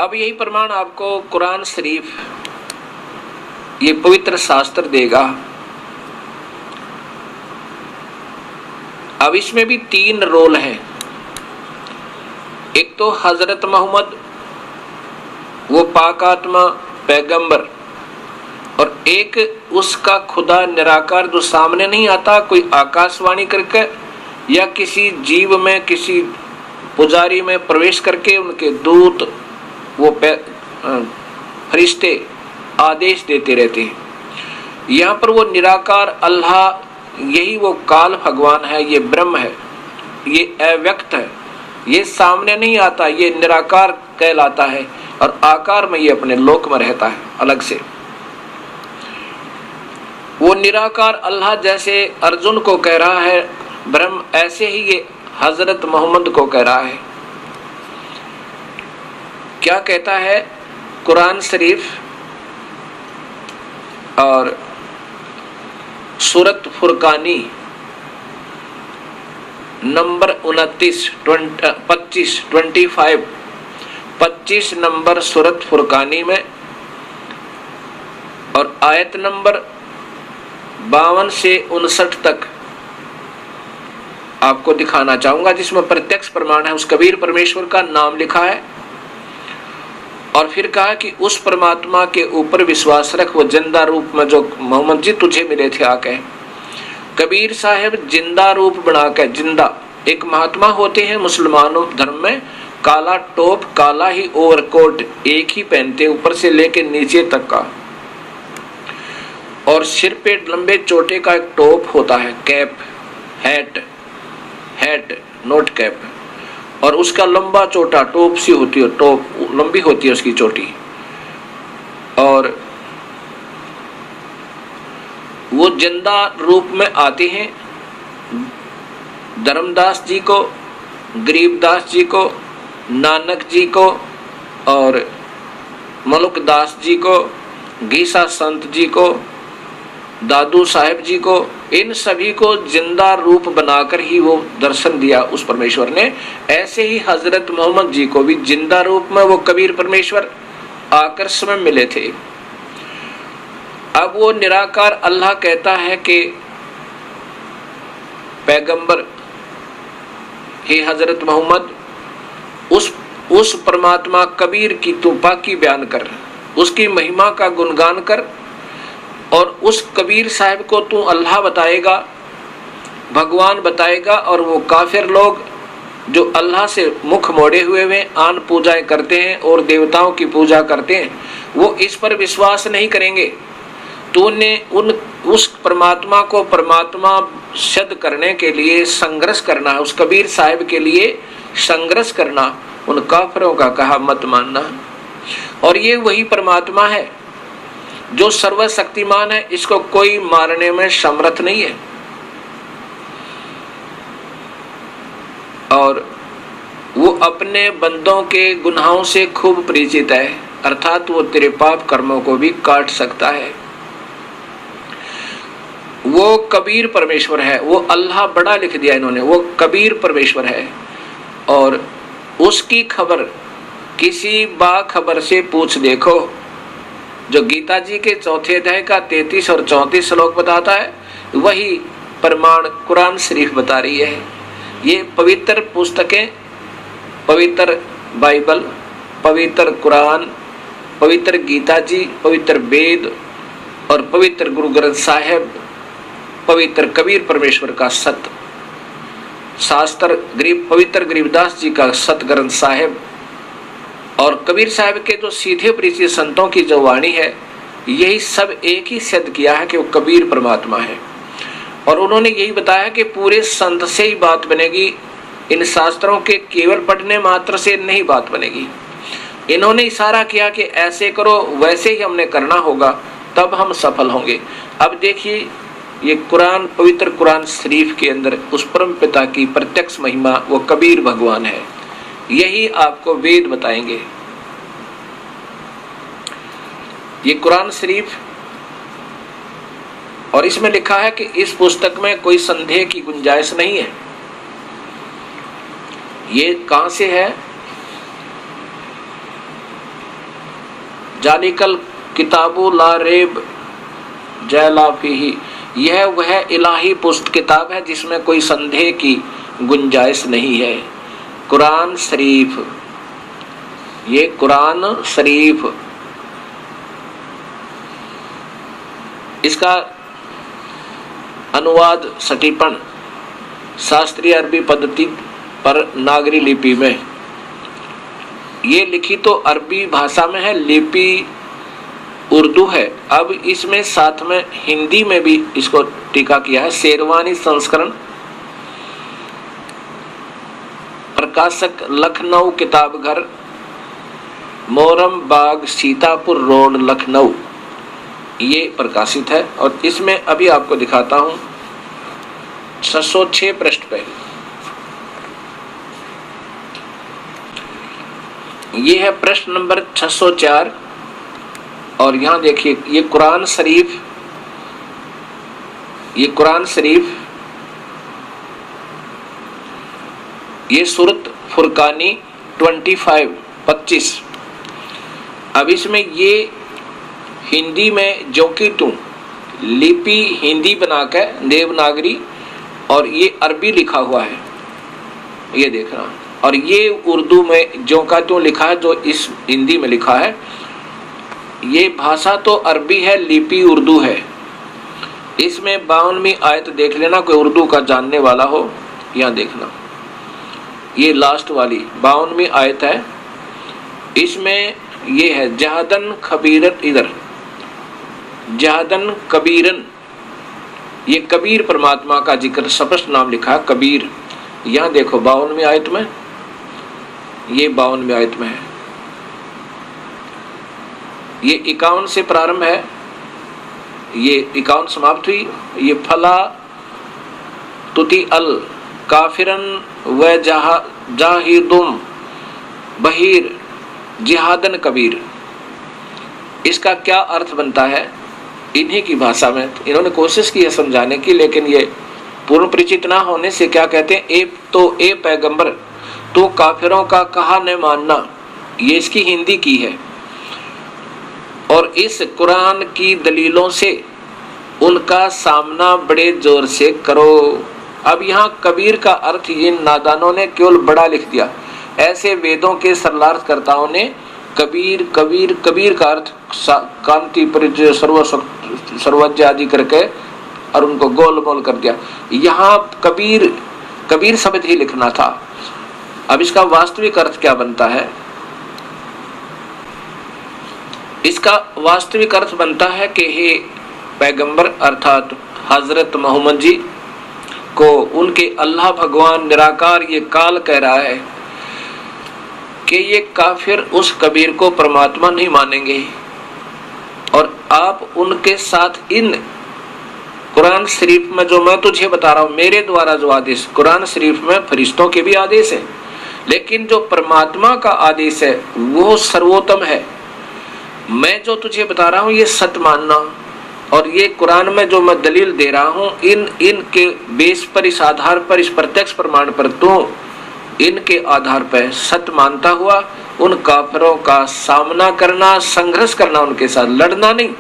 अब यही प्रमाण आपको कुरान शरीफ, ये पवित्र शास्त्र देगा। अब इसमें भी 3 रोल हैं। एक तो हजरत मोहम्मद, वो पाक आत्मा पैगंबर, और एक उसका खुदा निराकार जो सामने नहीं आता, कोई आकाशवाणी करके या किसी जीव में, किसी पुजारी में प्रवेश करके उनके दूत, वो फरिश्ते आदेश देते रहते हैं। यहाँ पर वो निराकार अल्लाह, यही वो काल भगवान है, ये ब्रह्म है, ये अव्यक्त है, ये सामने नहीं आता, ये निराकार कहलाता है और आकार में ये अपने लोक में रहता है अलग से। वो निराकार अल्लाह जैसे अर्जुन को कह रहा है ब्रह्म, ऐसे ही ये हजरत मोहम्मद को कह रहा है। क्या कहता है कुरान शरीफ और सूरत फुरकानी नंबर 25 नंबर सूरत फुरकानी में और आयत नंबर 52 से 59 तक आपको दिखाना चाहूंगा, जिसमें प्रत्यक्ष प्रमाण है, उस कबीर परमेश्वर का नाम लिखा है। और फिर कहा कि उस परमात्मा के ऊपर विश्वास रख, वो जिंदा रूप में जो मोहम्मद जी तुझे मिले थे आके। कबीर साहब जिंदा रूप बना के, जिंदा एक महात्मा होते हैं मुसलमानों धर्म में, काला टोप, काला ही ओवरकोट एक ही पहनते, ऊपर से लेके नीचे तक का, और सिर पे लंबे चोटे का एक टोप होता है, कैप, हैट नोट कैप, और उसका लंबा चोटा टोप सी होती है, टोप लंबी होती है उसकी चोटी। और वो जिंदा रूप में आते हैं। धर्मदास जी को, गरीबदास जी को, नानक जी को और मलुकदास जी को, गीसा संत जी को, दादू साहेब जी को, इन सभी को जिंदा रूप बनाकर ही वो दर्शन दिया उस परमेश्वर ने। ऐसे ही हजरत मोहम्मद जी को भी जिंदा रूप में वो कबीर परमेश्वर आकर समय मिले थे। अब वो निराकार अल्लाह कहता है कि पैगंबर हे हजरत मोहम्मद, उस परमात्मा कबीर की तू पाकी बयान कर, उसकी महिमा का गुणगान कर, और उस कबीर साहब को तू अल्लाह बताएगा, भगवान बताएगा। और वो काफिर लोग जो अल्लाह से मुख मोड़े हुए आन पूजाएं करते हैं और देवताओं की पूजा करते हैं, वो इस पर विश्वास नहीं करेंगे। तूने उस परमात्मा को परमात्मा सिद्ध करने के लिए संघर्ष करना है, उस कबीर साहब के लिए संघर्ष करना, उन काफिरों का कहा मत मानना। और ये वही परमात्मा है जो सर्वशक्तिमान है, इसको कोई मारने में समर्थ नहीं है। और वो अपने बंदों के गुनाहों से खूब परिचित है, अर्थात वो तेरे पाप कर्मों को भी काट सकता है। वो कबीर परमेश्वर है, वो अल्लाह बड़ा लिख दिया इन्होंने, वो कबीर परमेश्वर है। और उसकी खबर किसी बाखबर से पूछ देखो, जो गीता जी के 4 अध्याय का 33 और 34 श्लोक बताता है, वही प्रमाण कुरान शरीफ बता रही है। ये पवित्र पुस्तकें, पवित्र बाइबल, पवित्र कुरान, पवित्र गीता जी, पवित्र वेद और पवित्र गुरु ग्रंथ साहिब, पवित्र कबीर परमेश्वर का सत शास्त्र, पवित्र गरीबदास जी का सत ग्रंथ साहिब और कबीर साहब के जो सीधे परिचित संतों की जो वाणी है, यही सब एक ही सिद्ध किया है कि वो कबीर परमात्मा है। और उन्होंने यही बताया कि पूरे संत से ही बात बनेगी, इन शास्त्रों के केवल पढ़ने मात्र से नहीं बात बनेगी। इन्होंने इशारा किया कि ऐसे करो, वैसे ही हमने करना होगा, तब हम सफल होंगे। अब देखिए, ये कुरान, पवित्र कुरान शरीफ के अंदर उस परम पिता की प्रत्यक्ष महिमा, वो कबीर भगवान है, यही आपको वेद बताएंगे। ये कुरान शरीफ, और इसमें लिखा है कि इस पुस्तक में कोई संदेह की गुंजाइश नहीं है। ये कहां से है? जालिकल किताबु ला रैब जैला फीही, यह वह इलाही पुस्तक किताब है जिसमें कोई संदेह की गुंजाइश नहीं है। कुरान शरीफ, ये कुरान शरीफ, इसका अनुवाद सटीपन शास्त्रीय अरबी पद्धति पर नागरी लिपि में, ये लिखी तो अरबी भाषा में है, लिपि उर्दू है। अब इसमें साथ में हिंदी में भी इसको टीका किया है। शेरवानी संस्करण, प्रकाशक लखनऊ किताबघर, मोरम बाग, सीतापुर रोड, लखनऊ, ये प्रकाशित है। और इसमें अभी आपको दिखाता हूं 606 पृष्ठ पे ये है प्रश्न नंबर 604। और यहां देखिए ये कुरान शरीफ, ये कुरान शरीफ, ये सूरत फुरकानी 25। अब इसमें ये हिंदी में जो कि तुम लिपि हिंदी बनाकर देवनागरी, और ये अरबी लिखा हुआ है, ये देखना। और ये उर्दू में जो का त्यों लिखा है, जो इस हिंदी में लिखा है। ये भाषा तो अरबी है, लिपि उर्दू है। इसमें 52वीं आयत देख लेना, कोई उर्दू का जानने वाला हो, यहाँ देखना, ये लास्ट वाली 52वीं आयत है। इसमें ये है जहदन खबीरन, इधर जहदन कबीरन, ये कबीर परमात्मा का जिक्र स्पष्ट नाम लिखा है कबीर। यहाँ देखो 52वीं आयत में, ये 52वीं आयत में है। ये 51 से प्रारंभ है, ये 51 समाप्त हुई। ये फला तुति अल काफिरन व जाहिदुम बहीर जिहादन कबीर, इसका क्या अर्थ बनता है इन्हीं की भाषा में। इन्होंने कोशिश की है समझाने की, लेकिन ये पूर्ण परिचित ना होने से क्या कहते हैं, ए पैगंबर तो काफिरों का कहा न मानना, ये इसकी हिंदी की है। और इस कुरान की दलीलों से उनका सामना बड़े जोर से करो। अब यहाँ कबीर का अर्थ इन नादानों ने केवल बड़ा लिख दिया। ऐसे वेदों के सरलार्थकर्ताओं ने कबीर कबीर कबीर का अर्थ कांति परिचय सर्वज्ञ आदि करके और उनको गोल मोल कर दिया। यहाँ कबीर कबीर शब्द ही लिखना था। अब इसका वास्तविक अर्थ क्या बनता है? इसका वास्तविक अर्थ बनता है कि हे पैगंबर अर्थात हजरत मोहम्मद जी को उनके अल्लाह भगवान निराकार ये काल कह रहा है कि ये काफिर उस कबीर को परमात्मा नहीं मानेंगे। और आप उनके साथ इन कुरान शरीफ में जो मैं तुझे बता रहा हूं, मेरे द्वारा जो आदेश, कुरान शरीफ में फरिश्तों के भी आदेश है, लेकिन जो परमात्मा का आदेश है वो सर्वोत्तम है। मैं जो तुझे बता रहा हूं ये सत्य मानना, और ये कुरान में जो मैं दलील दे रहा हूं इनके बेस पर, इस आधार पर, इस प्रत्यक्ष प्रमाण पर तो इनके आधार पर सत्य मानता हुआ उन काफिरों का सामना करना, संघर्ष करना, उनके साथ लड़ना नहीं,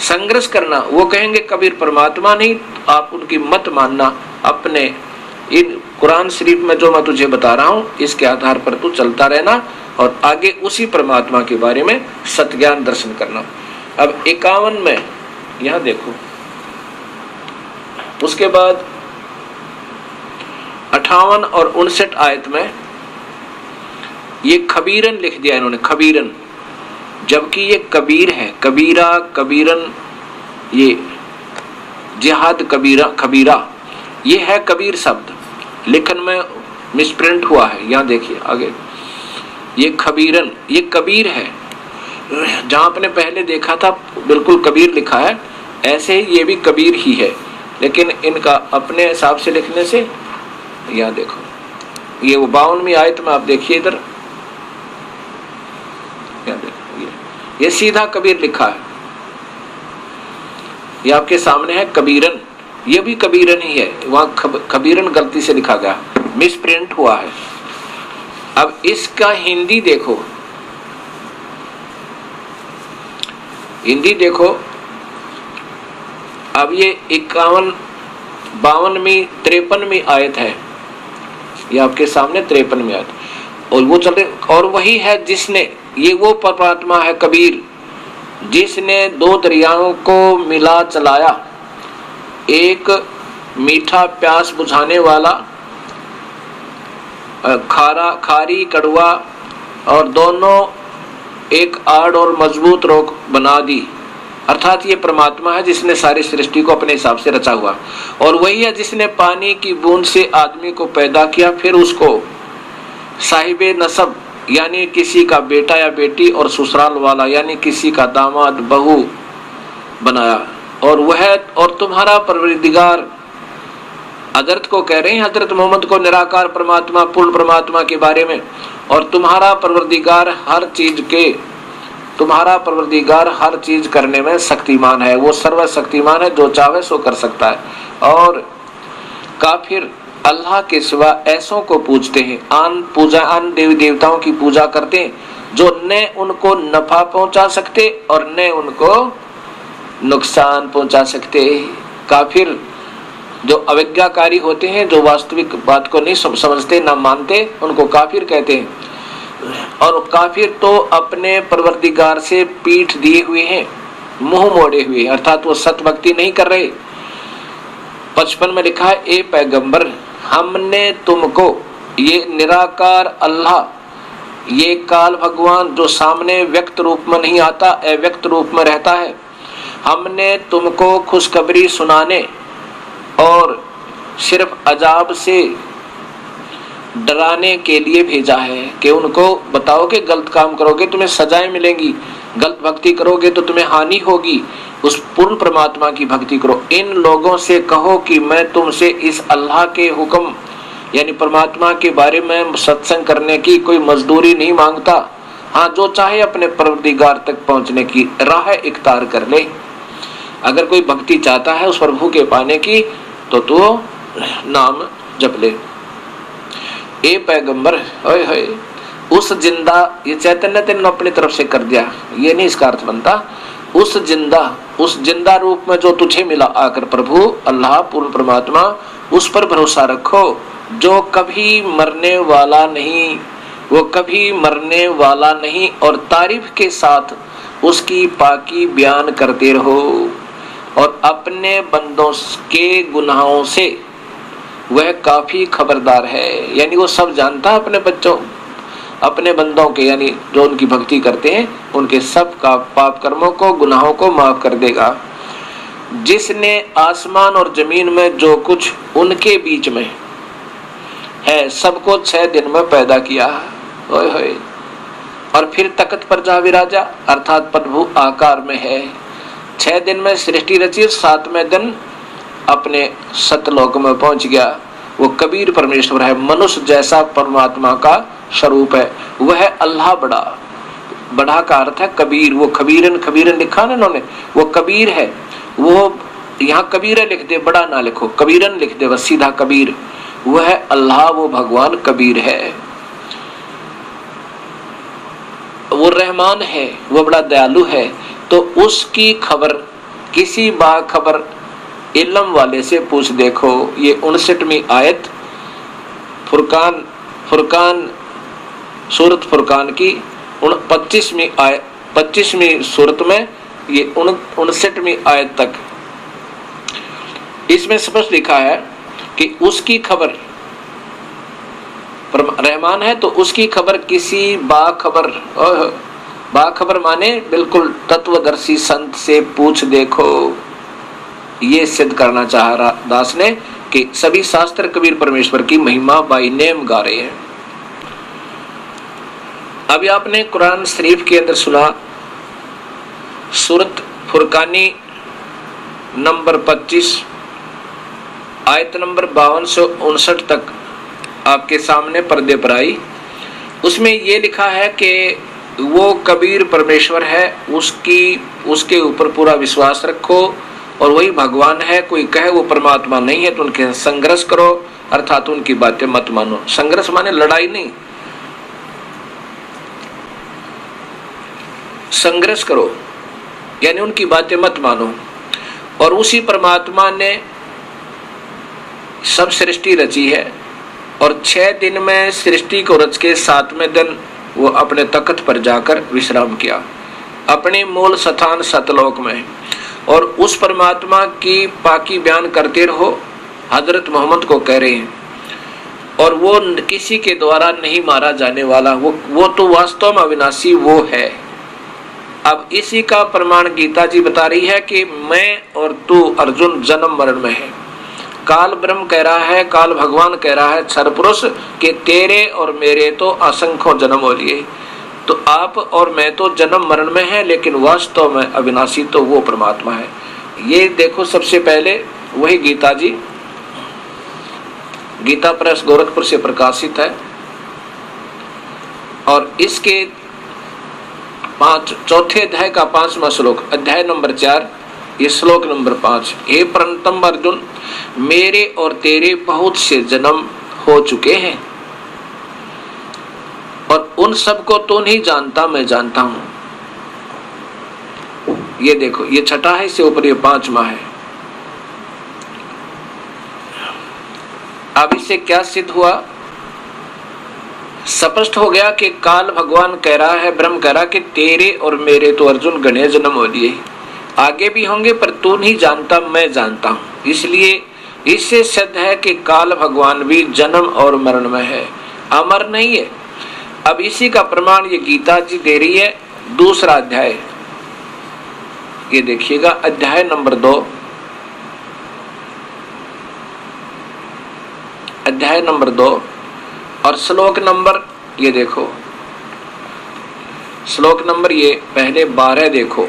संघर्ष करना। वो कहेंगे कबीर परमात्मा नहीं, आप उनकी मत मानना, अपने इन कुरान शरीफ में जो मैं तुझे बता रहा हूं इसके आधार पर तू चलता रहना और आगे उसी परमात्मा के बारे में सत्य ज्ञान दर्शन करना। अब 51 में यहां देखो, उसके बाद 58 और 59 आयत में ये खबीरन लिख दिया इन्होंने, खबीरन, जबकि ये कबीर है, कबीरा, कबीरन, ये जिहाद कबीरा, खबीरा, ये है कबीर शब्द, लेखन में मिसप्रिंट हुआ है। यहां देखिए आगे, ये खबीरन, ये कबीर है। जहां आपने पहले देखा था बिल्कुल कबीर लिखा है, ऐसे ही ये भी कबीर ही है, लेकिन इनका अपने हिसाब से लिखने से, यहां देखो ये वो 52वीं आयत में आप देखिए इधर, यहां देखो ये सीधा कबीर लिखा है, ये आपके सामने है कबीरन, ये भी कबीरन ही है, वहां खबीरन गलती से लिखा गया, मिसप्रिंट हुआ है। अब इसका हिंदी देखो, हिंदी देखो, अब ये 51, 52वीं 53वीं आयत है, ये आपके सामने 53वीं आयत, और वो चल रहे, और वही है जिसने, ये वो परमात्मा है कबीर जिसने दो दरियाओं को मिला चलाया, एक मीठा प्यास बुझाने वाला, खारी कड़वा, और दोनों एक आड़ और मजबूत रोक बना दी। अर्थात ये परमात्मा है जिसने सारी सृष्टि को अपने हिसाब से रचा हुआ, और वही है जिसने पानी की बूंद से आदमी को पैदा किया, फिर उसको साहिबे नसब यानी किसी का बेटा या बेटी, और ससुराल वाला यानी किसी का दामाद बहू बनाया। और वह और तुम्हारा परवरदिगार, हजरत को कह रहे हैं, हजरत मोहम्मद को, निराकार परमात्मा पूर्ण परमात्मा के बारे में, और तुम्हारा परवरदिगार हर चीज करने में शक्तिमान है, वो सर्वशक्तिमान है, जो चाहे सो कर सकता है। और काफिर अल्लाह के सिवा ऐसों को पूजते हैं, आन देवी देवताओं की पूजा करते हैं, जो न उनको नफा पहुंचा सकते और न उनको नुकसान पहुंचा सकते। काफिर जो अविज्ञाकारी होते हैं, जो वास्तविक बात को नहीं समझते, ना मानते, उनको काफिर कहते हैं। और काफिर तो अपने परवरदिगार से पीठ दिए हुए हैं, मुंह मोड़े हुए, अर्थात वो सत भक्ति नहीं कर रहे। 55 में लिखा है, ए पैगंबर, हमने तुमको, ये निराकार अल्लाह, ये काल भगवान जो सामने व्यक्त रूप में नहीं आता, अव्यक्त रूप में रहता है, हमने तुमको खुशखबरी सुनाने और सिर्फ अजाब से डराने के लिए भेजा है, कि उनको बताओ कि गलत काम करोगे तुम्हें सजाएं मिलेंगी, गलत भक्ति करोगे तो तुम्हें हानि होगी, उस पूर्ण परमात्मा की भक्ति करो। इन लोगों से कहो कि मैं तुमसे इस अल्लाह के हुक्म यानी परमात्मा के बारे में सत्संग करने की कोई मजदूरी नहीं मांगता। हाँ, जो चाहे अपने परवरदिगार तक पहुंचने की राह इख्तियार कर ले। अगर कोई भक्ति चाहता है उस प्रभु के पाने की, तो नाम जप ले। ए पैगंबर, ओए होए, उस जिंदा, ये चैतन्य तेने अपनी तरफ से कर दिया, ये नहीं इसका अर्थ बनता। उस जिंदा रूप में जो तुझे मिला आकर, प्रभु अल्लाह पूर्ण परमात्मा, उस पर भरोसा रखो, जो कभी मरने वाला नहीं, वो कभी मरने वाला नहीं, और तारीफ के साथ उसकी पाकी बयान करते रहो, और अपने बंदों के गुनाहों से वह काफी खबरदार है। यानी वो सब जानता है अपने बंदों के, यानी जो उनकी भक्ति करते हैं, उनके सब का पाप कर्मों को, गुनाहों को माफ कर देगा। जिसने आसमान और जमीन में जो कुछ उनके बीच में है सबको 6 दिन में पैदा किया, ओए होए, और फिर तख्त पर जा विराजा, अर्थात प्रभु आकार में है। 6 दिन में सृष्टि रची, 7वें दिन अपने सतलोक में पहुंच गया। वो कबीर परमेश्वर है, मनुष्य जैसा परमात्मा का स्वरूप है। वह अल्लाह बड़ा का अर्थ है कबीर। वो खबीरन लिखा ना इन्होंने, वो कबीर है। वो यहाँ कबीर लिख दे, बड़ा ना लिखो, कबीरन लिख दे, बस सीधा कबीर। वह अल्लाह, वो भगवान कबीर है। वो रहमान है, वो बड़ा दयालु है। तो उसकी खबर किसी बाखबर इल्म वाले से पूछ देखो। ये 59वीं आयत फुरकान सूरत फुरकान की 25वीं सूरत में, ये 59वीं आयत तक इसमें स्पष्ट लिखा है कि उसकी खबर, रहमान है तो उसकी खबर किसी बाखबर माने बिल्कुल तत्वदर्शी संत से पूछ देखो। ये सिद्ध करना चाह रहा दास ने कि सभी शास्त्र कबीर परमेश्वर की महिमा बाई नेम गा रहे हैं। अभी आपने कुरान शरीफ के अंदर सुना, सूरत फुरकानी नंबर 25 आयत नंबर 52 से 59 तक आपके सामने पर्दे पर आई। उसमें ये लिखा है कि वो कबीर परमेश्वर है, उसके ऊपर पूरा विश्वास रखो, और वही भगवान है। कोई कहे वो परमात्मा नहीं है तो उनके संघर्ष करो, अर्थात उनकी बातें मत मानो। संघर्ष माने लड़ाई नहीं, संघर्ष करो। यानी उनकी बातें मत मानो। और उसी परमात्मा ने सब सृष्टि रची है और 6 दिन में सृष्टि को रच के 7वें दिन वो अपने तख्त पर जाकर विश्राम किया अपने मूल स्थान सतलोक में। और उस परमात्मा की पाकी बयान करते रहो, हजरत मोहम्मद को कह रहे हैं। और वो किसी के द्वारा नहीं मारा जाने वाला, वो तो वास्तव में अविनाशी वो है। अब इसी का प्रमाण गीता जी बता रही है कि मैं और तू अर्जुन जन्म मरण में है। काल ब्रह्म कह रहा है, काल भगवान कह रहा है क्षर पुरुष कि तेरे और मेरे तो असंख्यों जन्म हो लिए, तो आप और मैं तो जन्म मरण में है, लेकिन वास्तव में अविनाशी तो वो परमात्मा है। ये देखो, सबसे पहले वही गीता जी, गीता प्रेस गोरखपुर से प्रकाशित है और इसके 4थे अध्याय का 5वां श्लोक, अध्याय नंबर 4, ये श्लोक नंबर 5। हे प्रणतम अर्जुन, मेरे और तेरे बहुत से जन्म हो चुके हैं और उन सबको तो नहीं जानता, मैं जानता हूं। ये देखो, ये 6ठा है, इससे ऊपर ये 5वां है। अब इससे क्या सिद्ध हुआ? स्पष्ट हो गया कि काल भगवान कह रहा है, ब्रह्म कह रहा कि तेरे और मेरे तो अर्जुन गणे जन्म हो लिए, आगे भी होंगे, पर तू नहीं जानता, मैं जानता हूं। इसलिए इससे सिद्ध है कि काल भगवान भी जन्म और मरण में है, अमर नहीं है। अब इसी का प्रमाण ये गीता जी दे रही है। दूसरा अध्याय, ये देखिएगा, अध्याय नंबर 2, अध्याय नंबर 2 और श्लोक नंबर, ये देखो श्लोक नंबर ये पहले 12 देखो।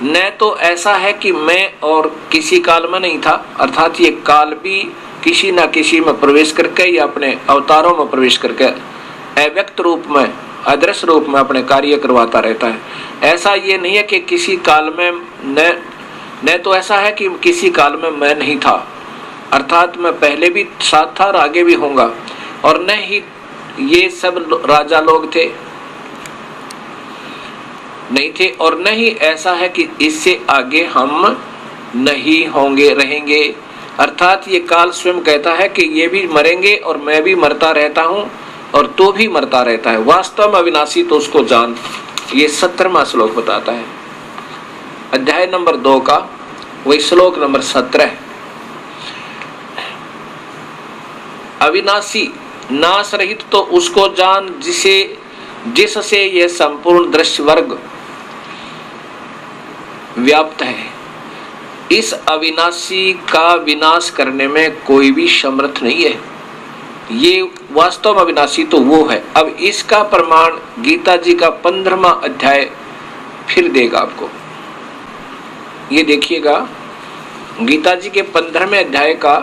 न तो ऐसा है कि मैं और किसी काल में नहीं था, अर्थात ये काल भी किसी न किसी में प्रवेश करके या अपने अवतारों में प्रवेश करके अव्यक्त रूप में, अदृश्य रूप में अपने कार्य करवाता रहता है। ऐसा ये नहीं है कि किसी काल में न तो ऐसा है कि किसी काल में मैं नहीं था, अर्थात मैं पहले भी साथ था और आगे भी होऊंगा। और न ही ये सब राजा लोग थे, नहीं थे, और न ही ऐसा है कि इससे आगे हम नहीं होंगे, रहेंगे। अर्थात ये काल स्वयं कहता है कि ये भी मरेंगे और मैं भी मरता रहता हूं और तू भी मरता रहता है, वास्तव में अविनाशी तो उसको जान। ये 17वां श्लोक बताता है, अध्याय नंबर 2 का वही श्लोक नंबर 17। अविनाशी नाश रहित तो उसको जान जिससे यह संपूर्ण दृश्य वर्ग व्याप्त है। इस अविनाशी का विनाश करने में कोई भी समर्थ नहीं है, ये वास्तव में अविनाशी तो वो है। अब इसका प्रमाण गीता जी का 15वां अध्याय फिर देगा आपको। ये देखिएगा, गीता जी के 15वें अध्याय का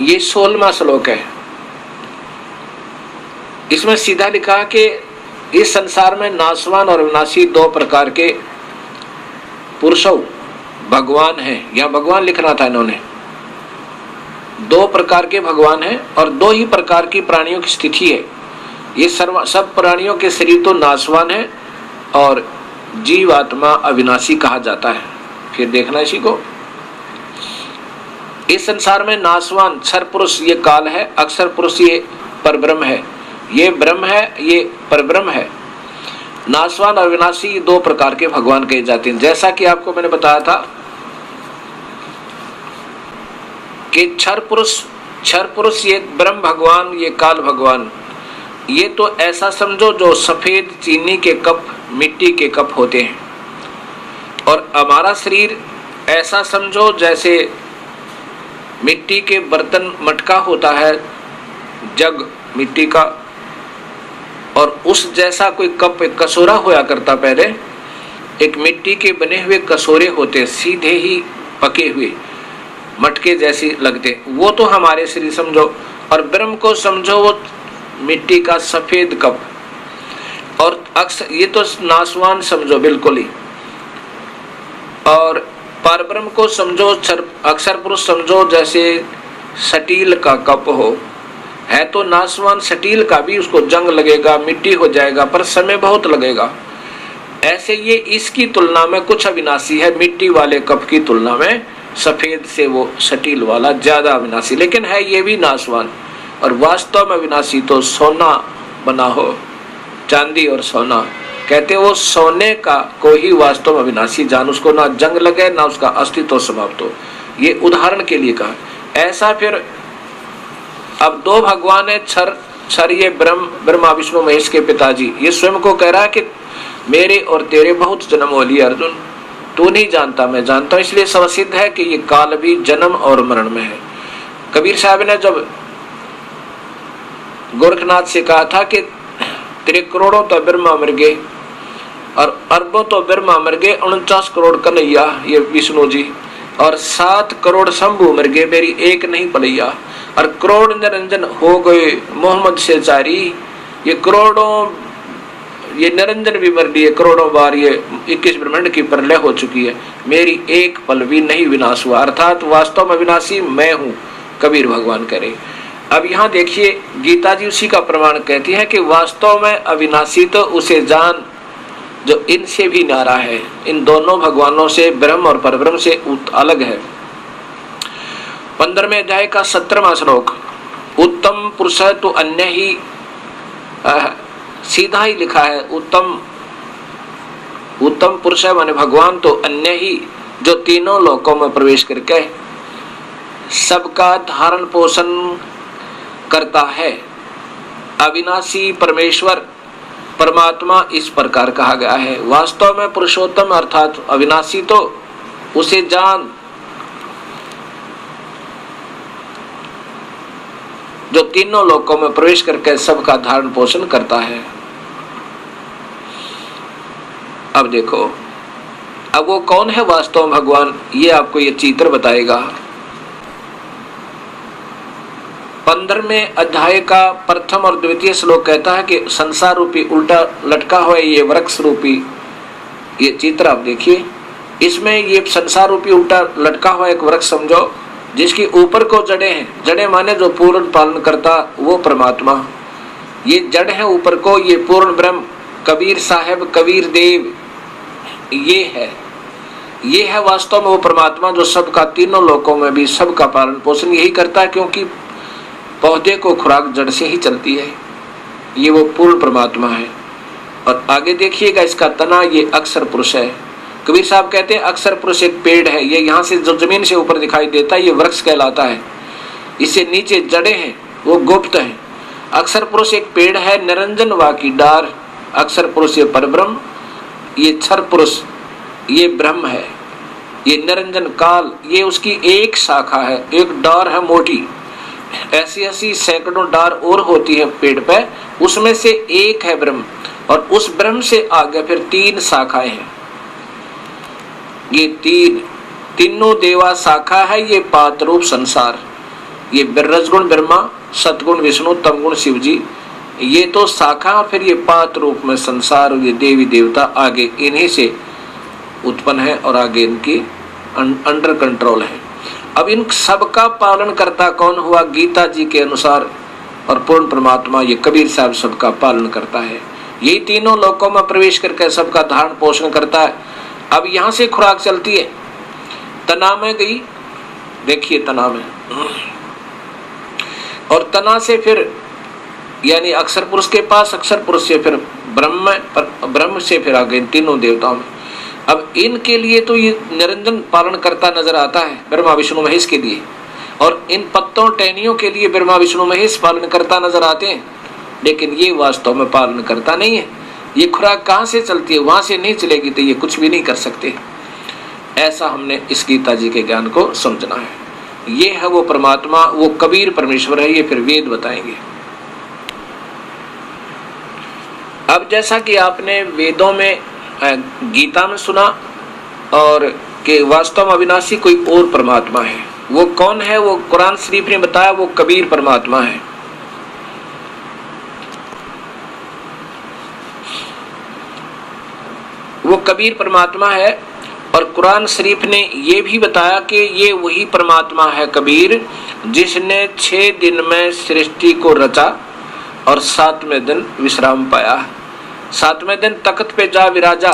ये 16वां श्लोक है। इसमें सीधा लिखा कि इस संसार में नाशवान और अविनाशी 2 प्रकार के पुरुषों भगवान हैं, या भगवान लिखना था इन्होंने। 2 प्रकार के भगवान हैं और 2 ही प्रकार की प्राणियों की स्थिति है। ये सब प्राणियों के शरीर तो नाशवान है और जीवात्मा अविनाशी कहा जाता है। फिर देखना इसी को, इस संसार में नाशवान क्षर पुरुष ये काल है, अक्षर पुरुष ये परब्रह्म है, ये ब्रह्म है, ये परब्रह्म है। नाशवान और अविनाशी 2 प्रकार के भगवान कहे जाते हैं। जैसा कि आपको मैंने बताया था कि क्षर पुरुष ये ब्रह्म भगवान, ये काल भगवान, ये तो ऐसा समझो जो सफेद चीनी के कप, मिट्टी के कप होते हैं। और हमारा शरीर ऐसा समझो जैसे मिट्टी के बर्तन, मटका होता है, जग मिट्टी का, और उस जैसा कोई कप, एक कसूरा होया करता पहले, एक मिट्टी के बने हुए कसूरे होते, सीधे ही पके हुए मटके जैसे लगते, वो तो हमारे शरीर समझो। और ब्रह्म को समझो वो मिट्टी का सफेद कप, और अक्सर ये तो नाशवान समझो बिल्कुल ही। और परब्रह्म को समझो, अक्षर पुरुष समझो जैसे स्टील का कप हो, है तो नाशवान। स्टील का भी उसको जंग लगेगा, मिट्टी हो जाएगा, पर समय बहुत लगेगा। ऐसे ये इसकी तुलना में कुछ अविनाशी है, मिट्टी वाले कप की तुलना में सफेद से वो स्टील वाला ज्यादा अविनाशी, लेकिन है ये भी नाशवान। और वास्तव में अविनाशी तो सोना बना हो, चांदी और सोना, कहते वो सोने का कोई ही वास्तव में अविनाशी जान, उसको ना जंग लगे ना उसका अस्तित्व समाप्त हो। ये उदाहरण के लिए कहा। ऐसा फिर अब दो भगवान है, क्षर ये ब्रह्मा विष्णु महेश के पिताजी, ये स्वयं को कह रहा है कि मेरे और तेरे बहुत जन्म हो लिए अर्जुन, तू नहीं जानता मैं जानता हूं। इसलिए स्वसिद्ध है कि ये काल भी जन्म और मरण में है। कबीर साहब ने जब गोरखनाथ से कहा था कि तेरे करोड़ों तो ब्रह्मा मर गए और अरबों तो ब्रह्मा मर गए, 49 करोड़ कन्हैया ये विष्णु जी, और 7 करोड़ शंभू मर गए, मेरी एक नहीं पलैया, और करोड़ निरंजन हो गए मोहम्मद से जारी, ये करोड़ों ये निरंजन भी मर लिए करोड़ों बार, ये 21 ब्रह्मांड की प्रलय हो चुकी है, मेरी एक पल भी नहीं विनाश हुआ। अर्थात वास्तव में विनाशी मैं हूँ, कबीर भगवान करे। अब यहाँ देखिए गीता जी उसी का प्रमाण कहती है कि वास्तव में अविनाशी तो उसे जान जो इनसे भी न्यारा है, इन दोनों भगवानों से, ब्रह्म और परब्रह्म से अलग है। 15वें अध्याय का 17वां श्लोक, उत्तम पुरुष तो अन्य ही, सीधा ही लिखा है, उत्तम पुरुष है माने भगवान तो अन्य ही, जो तीनों लोकों में प्रवेश करके सबका धारण पोषण करता है। अविनाशी परमेश्वर परमात्मा इस प्रकार कहा गया है। वास्तव में पुरुषोत्तम अर्थात अविनाशी तो उसे जान जो तीनों लोकों में प्रवेश करके सबका धारण पोषण करता है। अब देखो, अब वो कौन है वास्तव में भगवान, ये आपको ये चित्र बताएगा। 15वें अध्याय का प्रथम और द्वितीय श्लोक कहता है कि संसार रूपी उल्टा लटका हुआ ये वृक्ष रूपी, ये चित्र आप देखिए, इसमें ये संसार रूपी उल्टा लटका हुआ एक वृक्ष समझो, जिसके ऊपर को जड़ें हैं, जड़ें माने जो पूर्ण पालन करता वो परमात्मा, ये जड़ है ऊपर को, ये पूर्ण ब्रह्म कबीर साहब कबीर देव ये है वास्तव में वो परमात्मा जो सबका तीनों लोकों में भी सबका पालन पोषण यही करता है, क्योंकि पौधे को खुराक जड़ से ही चलती है, ये वो पूर्ण परमात्मा है। और आगे देखिएगा इसका तना, ये अक्षर पुरुष है। कबीर साहब कहते हैं अक्षर पुरुष एक पेड़ है, ये यहाँ से जो जमीन से ऊपर दिखाई देता है ये वृक्ष कहलाता है, इससे नीचे जड़ें हैं वो गुप्त हैं। अक्षर पुरुष एक पेड़ है, निरंजन वा की डार, अक्षर पुरुष ये परब्रह्म, ये क्षर पुरुष ये ब्रह्म है, ये निरंजन काल ये उसकी एक शाखा है, एक डार है मोटी, ऐसी ऐसी सैकड़ों डार और होती है पेड़ पे, उसमें से एक है ब्रह्म, और उस ब्रह्म से आगे फिर 3 शाखाएं हैं। ये तीनों देवा शाखा है, ये पात रूप संसार, ये रजगुण ब्रह्मा, सतगुण विष्णु, तमगुण शिव जी, ये तो शाखा, फिर ये पात रूप में संसार, ये देवी देवता आगे इन्हीं से उत्पन्न है और आगे इनकी अंडर कंट्रोल है। अब इन सबका पालन करता कौन हुआ? गीता जी के अनुसार और पूर्ण परमात्मा ये कबीर साहब सबका पालन करता है, यही तीनों लोकों में प्रवेश करके सबका धारण पोषण करता है। अब यहाँ से खुराक चलती है, तना में गई, देखिए तना में, और तना से फिर यानी अक्षर पुरुष के पास, अक्षर पुरुष से फिर ब्रह्म से फिर आगे तीनों देवताओं में। अब इनके लिए तो ये निरंजन पालन करता नजर आता है ब्रह्मा विष्णु महेश के लिए, और इन पत्तों टहनियों के लिए ब्रह्मा विष्णु महेश पालन करता नजर आते हैं, लेकिन ये वास्तव में पालन करता नहीं है। ये खुराक कहाँ से चलती है? वहां से नहीं चलेगी तो ये कुछ भी नहीं कर सकते। ऐसा हमने इस गीता जी के ज्ञान को समझना है। ये है वो परमात्मा, वो कबीर परमेश्वर है, ये फिर वेद बताएंगे। अब जैसा कि आपने वेदों में गीता में सुना और कि वास्तव में अविनाशी कोई और परमात्मा है, वो कौन है? वो कुरान शरीफ ने बताया, वो कबीर परमात्मा है। वो कबीर परमात्मा है, और कुरान शरीफ ने ये भी बताया कि ये वही परमात्मा है कबीर जिसने 6 दिन में सृष्टि को रचा और 7वें दिन विश्राम पाया। 7वें दिन तख्त पे जा विराजा,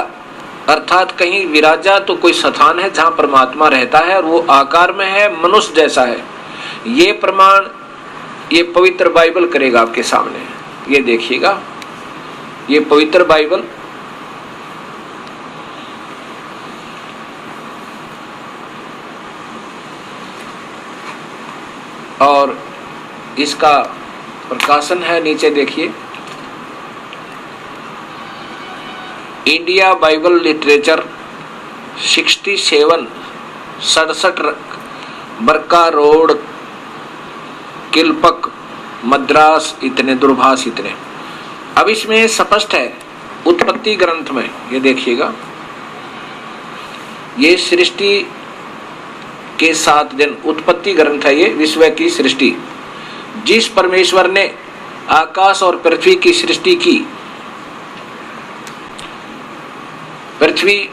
अर्थात कहीं विराजा तो कोई स्थान है जहां परमात्मा रहता है और वो आकार में है, मनुष्य जैसा है। ये प्रमाण ये पवित्र बाइबल करेगा आपके सामने। ये देखिएगा, ये पवित्र बाइबल और इसका प्रकाशन है, नीचे देखिए, इंडिया बाइबल लिटरेचर 67 बरका रोड, किलपक, मद्रास, इतने दूरभाष इतने। अब इसमें स्पष्ट है उत्पत्ति ग्रंथ में, ये देखिएगा, ये सृष्टि के 7 दिन, उत्पत्ति ग्रंथ है ये, विश्व की सृष्टि। जिस परमेश्वर ने आकाश और पृथ्वी की सृष्टि की, पृथ्वी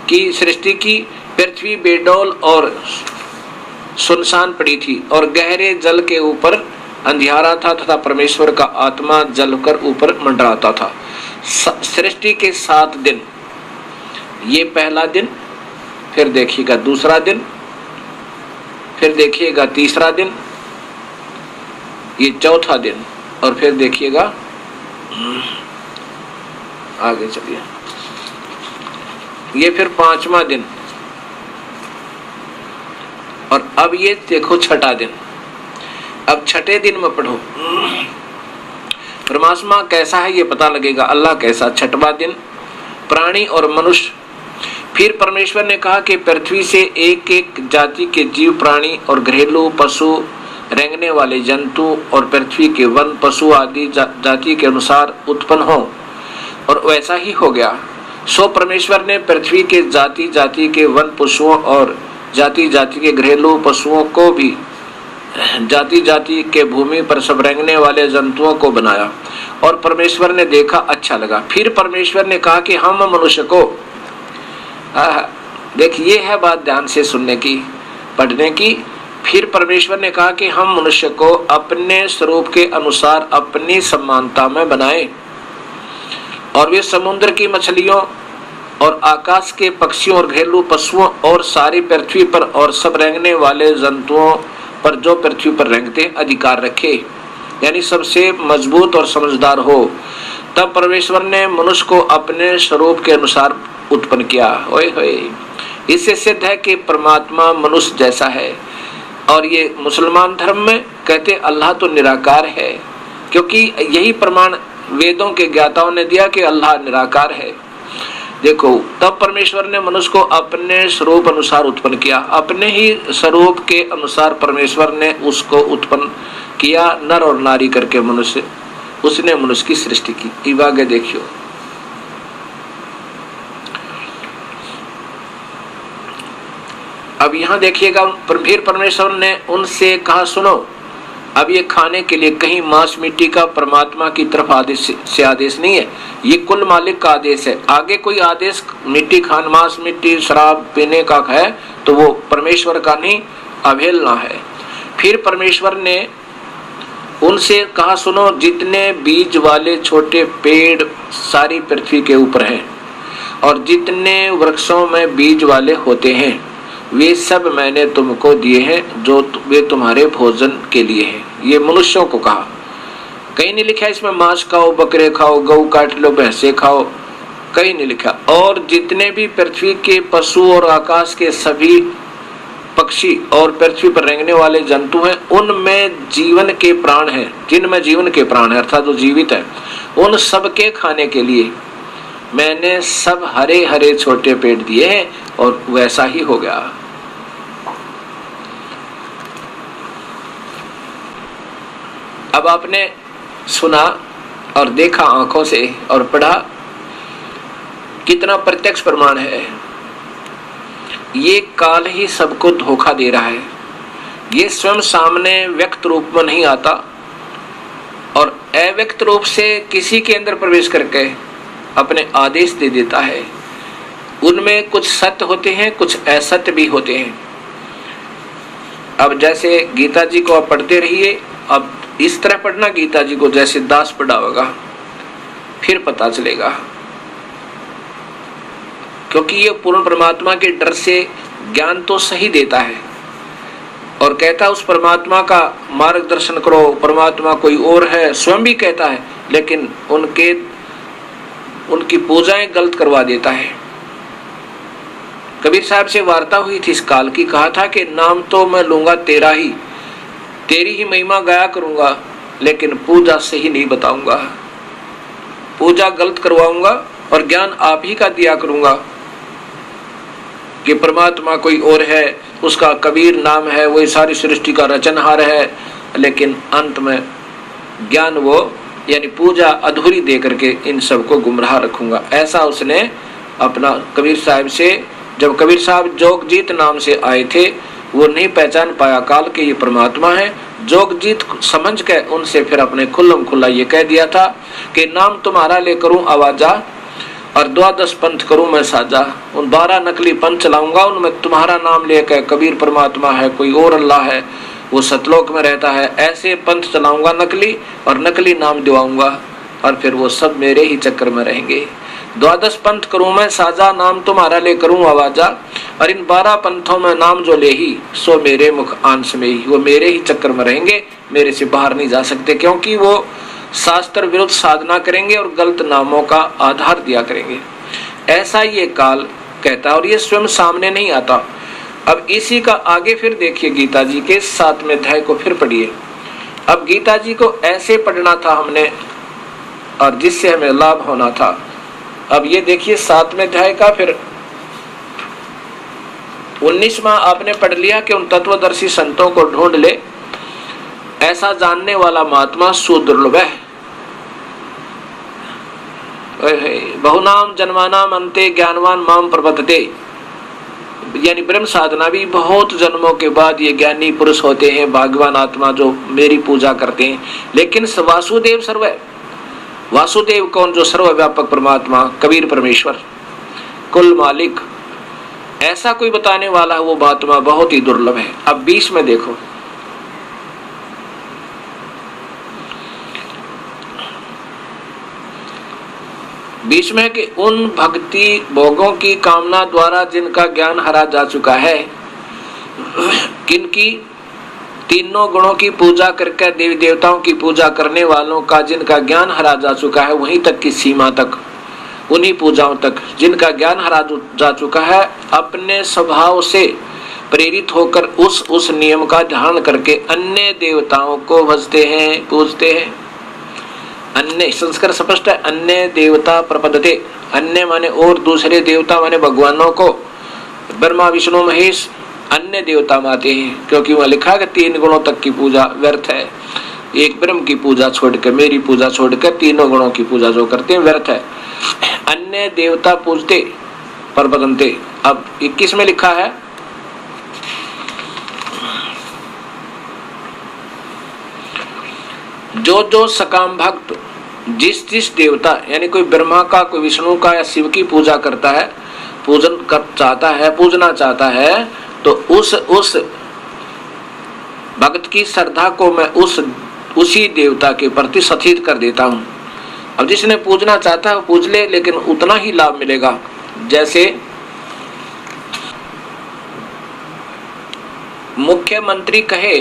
की सृष्टि की, पृथ्वी बेडौल और सुनसान पड़ी थी और गहरे जल के ऊपर अंधियारा था तथा परमेश्वर का आत्मा जलकर ऊपर मंडराता था। सृष्टि के 7 दिन, ये पहला दिन, फिर देखिएगा दूसरा दिन, फिर देखिएगा तीसरा दिन, ये चौथा दिन, और फिर देखिएगा आगे चलिए, ये फिर 5वां दिन, और अब ये देखो छठा दिन। अब छठे दिन में पढ़ो परमात्मा कैसा है ये पता लगेगा, अल्लाह कैसा। छठवां दिन, प्राणी और मनुष्य। फिर परमेश्वर ने कहा कि पृथ्वी से एक एक जाति के जीव, प्राणी और घरेलू पशु, रेंगने वाले जंतु और पृथ्वी के वन पशु आदि जाति के अनुसार उत्पन्न हो, और वैसा ही हो गया। सो परमेश्वर ने पृथ्वी के जाति जाति के वन पशुओं और जाति जाति के घरेलू पशुओं को भी जाति जाति के भूमि पर सब रेंगने वाले जंतुओं को बनाया, और परमेश्वर ने देखा अच्छा लगा। फिर परमेश्वर ने कहा कि हम मनुष्य को, देखिए है बात ध्यान से सुनने की, पढ़ने की। फिर परमेश्वर ने कहा कि हम मनुष्य को अपने स्वरूप के अनुसार अपनी समानता में बनाएं, और वे समुद्र की मछलियों और आकाश के पक्षियों और घरेलू पशुओं और सारी पृथ्वी पर और सब रेंगने वाले जंतुओं पर जो पृथ्वी पर रेंगते अधिकार रखे, यानी सबसे मजबूत और समझदार हो। तब परमेश्वर ने मनुष्य को अपने स्वरूप के अनुसार उत्पन्न किया। ओए होए, इससे सिद्ध है कि परमात्मा मनुष्य जैसा है। और ये मुसलमान धर्म में कहते अल्लाह तो निराकार है, क्योंकि यही प्रमाण वेदों के ज्ञाताओं ने दिया कि अल्लाह निराकार है। देखो, तब परमेश्वर ने मनुष्य को अपने स्वरूप अनुसार उत्पन्न किया। अपने ही स्वरूप के अनुसार परमेश्वर ने उसको उत्पन्न किया, नर और नारी करके मनुष्य, उसने मनुष्य की सृष्टि की। अब आगे देखियो, अब यहाँ देखिएगा, फिर परमेश्वर ने उनसे कहा, सुनो, अब ये खाने के लिए कहीं मांस मिट्टी का परमात्मा की तरफ आदेश से आदेश नहीं है, ये कुल मालिक का आदेश है। आगे कोई आदेश मिट्टी खान, मांस मिट्टी शराब पीने का है तो वो परमेश्वर का नहीं, अवहेलना है। फिर परमेश्वर ने उनसे कहा, सुनो, जितने बीज वाले छोटे पेड़ सारी पृथ्वी के ऊपर हैं और जितने वृक्षों में बीज वाले होते हैं, वे सब मैंने तुमको दिए हैं, जो वे तुम्हारे भोजन के लिए हैं। ये मनुष्यों को कहा, कहीं नहीं लिखा इसमें मांस खाओ, बकरे खाओ, गऊ काट लो, भैंसे खाओ, कहीं नहीं लिखा। और जितने भी पृथ्वी के पशु और आकाश के सभी पक्षी और पृथ्वी पर रेंगने वाले जंतु हैं, उनमें जीवन के प्राण हैं, जिनमें जीवन के प्राण है अर्थात जो जीवित है, उन सब के खाने के लिए मैंने सब हरे हरे छोटे पेड़ दिए हैं। और वैसा ही हो गया। अब आपने सुना और देखा आंखों से और पढ़ा, कितना प्रत्यक्ष प्रमाण है। ये काल ही सबको धोखा दे रहा है। ये स्वयं सामने व्यक्त रूप में नहीं आता और अव्यक्त रूप से किसी के अंदर प्रवेश करके अपने आदेश दे देता है। उनमें कुछ सत्य होते हैं, कुछ असत्य भी होते हैं। अब जैसे गीता जी को आप पढ़ते रहिए, अब इस तरह पढ़ना गीता जी को जैसे दास पढ़ा होगा, फिर पता चलेगा। क्योंकि ये पूर्ण परमात्मा के डर से ज्ञान तो सही देता है और कहता है उस परमात्मा का मार्गदर्शन करो, परमात्मा कोई और है, स्वयं भी कहता है, लेकिन उनकी पूजाएं गलत करवा देता है। कबीर साहब से वार्ता हुई थी इस काल की, कहा था कि नाम तो मैं लूंगा तेरा ही, तेरी ही महिमा गाया करूंगा, लेकिन पूजा सही नहीं बताऊंगा, पूजा गलत करवाऊंगा और ज्ञान आप ही का दिया करूंगा कि परमात्मा कोई और है, उसका कबीर नाम है, वही सारी सृष्टि का रचनहार है, लेकिन अंत में ज्ञान वो यानी पूजा अधूरी दे करके इन सबको गुमराह रखूंगा। ऐसा उसने अपना कबीर साहब से, जब कबीर साहब जोगजीत नाम से आए थे, वो नहीं पहचान पाया काल के ये परमात्मा है। जोगजीत समझ के उनसे फिर अपने खुल्लम खुल्ला ये कह दिया था कि नाम तुम्हारा ले करूं आवाजा और 12 पंथ करूं मैं साजा, उन 12 नकली पंथ चलाऊंगा, उनमें तुम्हारा नाम लेकर कबीर परमात्मा है, कोई और अल्लाह है, वो सतलोक में रहता है, ऐसे पंथ चलाऊंगा नकली और नकली नाम दिवाऊंगा और फिर वो सब मेरे ही चक्कर में रहेंगे। 12 पंथ करूं मैं साजा, नाम तुम्हारा ले करूं आवाजा, और इन 12 पंथों में नाम जो ले ही सो मेरे मुख आंस में ही, वो मेरे ही चक्कर में रहेंगे, मेरे से बाहर नहीं जा सकते, क्योंकि वो शास्त्र विरुद्ध साधना करेंगे और गलत नामों का आधार दिया करेंगे। ऐसा ये काल कहता है और ये स्वयं सामने नहीं आता। अब इसी का आगे फिर देखिए गीता जी के 7वें अध्याय को फिर पढ़िए। अब गीता जी को ऐसे पढ़ना था हमने और जिससे हमें लाभ होना था। अब ये देखिए 7वें अध्याय का फिर 19वां आपने पढ़ लिया कि उन तत्वदर्शी संतों को ढूंढ ले, ऐसा जानने वाला महात्मा सुदुर्लभ है। बहुनाम जन्मानाम अंते ज्ञानवान माम प्रपद्यते, यानी ब्रह्म साधना भी बहुत जन्मों के बाद ये ज्ञानी पुरुष होते हैं, भाग्यवान आत्मा जो मेरी पूजा करते हैं। लेकिन वासुदेव सर्व, वासुदेव कौन? जो सर्वव्यापक परमात्मा, कबीर परमेश्वर, कुल मालिक, ऐसा कोई बताने वाला है वो महात्मा बहुत ही दुर्लभ है। अब 20 में देखो, बीच में कि उन भक्ति भोगों की कामना द्वारा जिनका ज्ञान हरा जा चुका है, किनकी? तीनों गुणों की पूजा करके देवी देवताओं की पूजा करने वालों का जिनका ज्ञान हरा जा चुका है, वहीं तक की सीमा तक, उन्हीं पूजाओं तक जिनका ज्ञान हरा जा चुका है, अपने स्वभाव से प्रेरित होकर उस नियम का ध्यान करके अन्य देवताओं को भजते हैं, पूजते हैं। अन्य संस्कार स्पष्ट है, अन्य देवता प्रपद्यते, अन्य माने और दूसरे देवता माने भगवानों को, ब्रह्मा विष्णु महेश अन्य देवता मानते हैं, क्योंकि वह लिखा है कि 3 गुणों तक की पूजा व्यर्थ है। एक ब्रह्म की पूजा छोड़कर, मेरी पूजा छोड़कर तीनों गुणों की पूजा जो करते हैं व्यर्थ है। अन्य देवता पूजते प्रपद्यन्ते। अब 21 में लिखा है, जो जो सकाम भक्त जिस देवता, यानी कोई ब्रह्मा का, कोई विष्णु का या शिव की पूजा करता है, पूजन कर चाहता है, पूजना चाहता है, तो उस भक्त की श्रद्धा को मैं उसी देवता के प्रति सथित कर देता हूं। अब जिसने पूजना चाहता है वो पूज ले, लेकिन उतना ही लाभ मिलेगा। जैसे मुख्यमंत्री कहे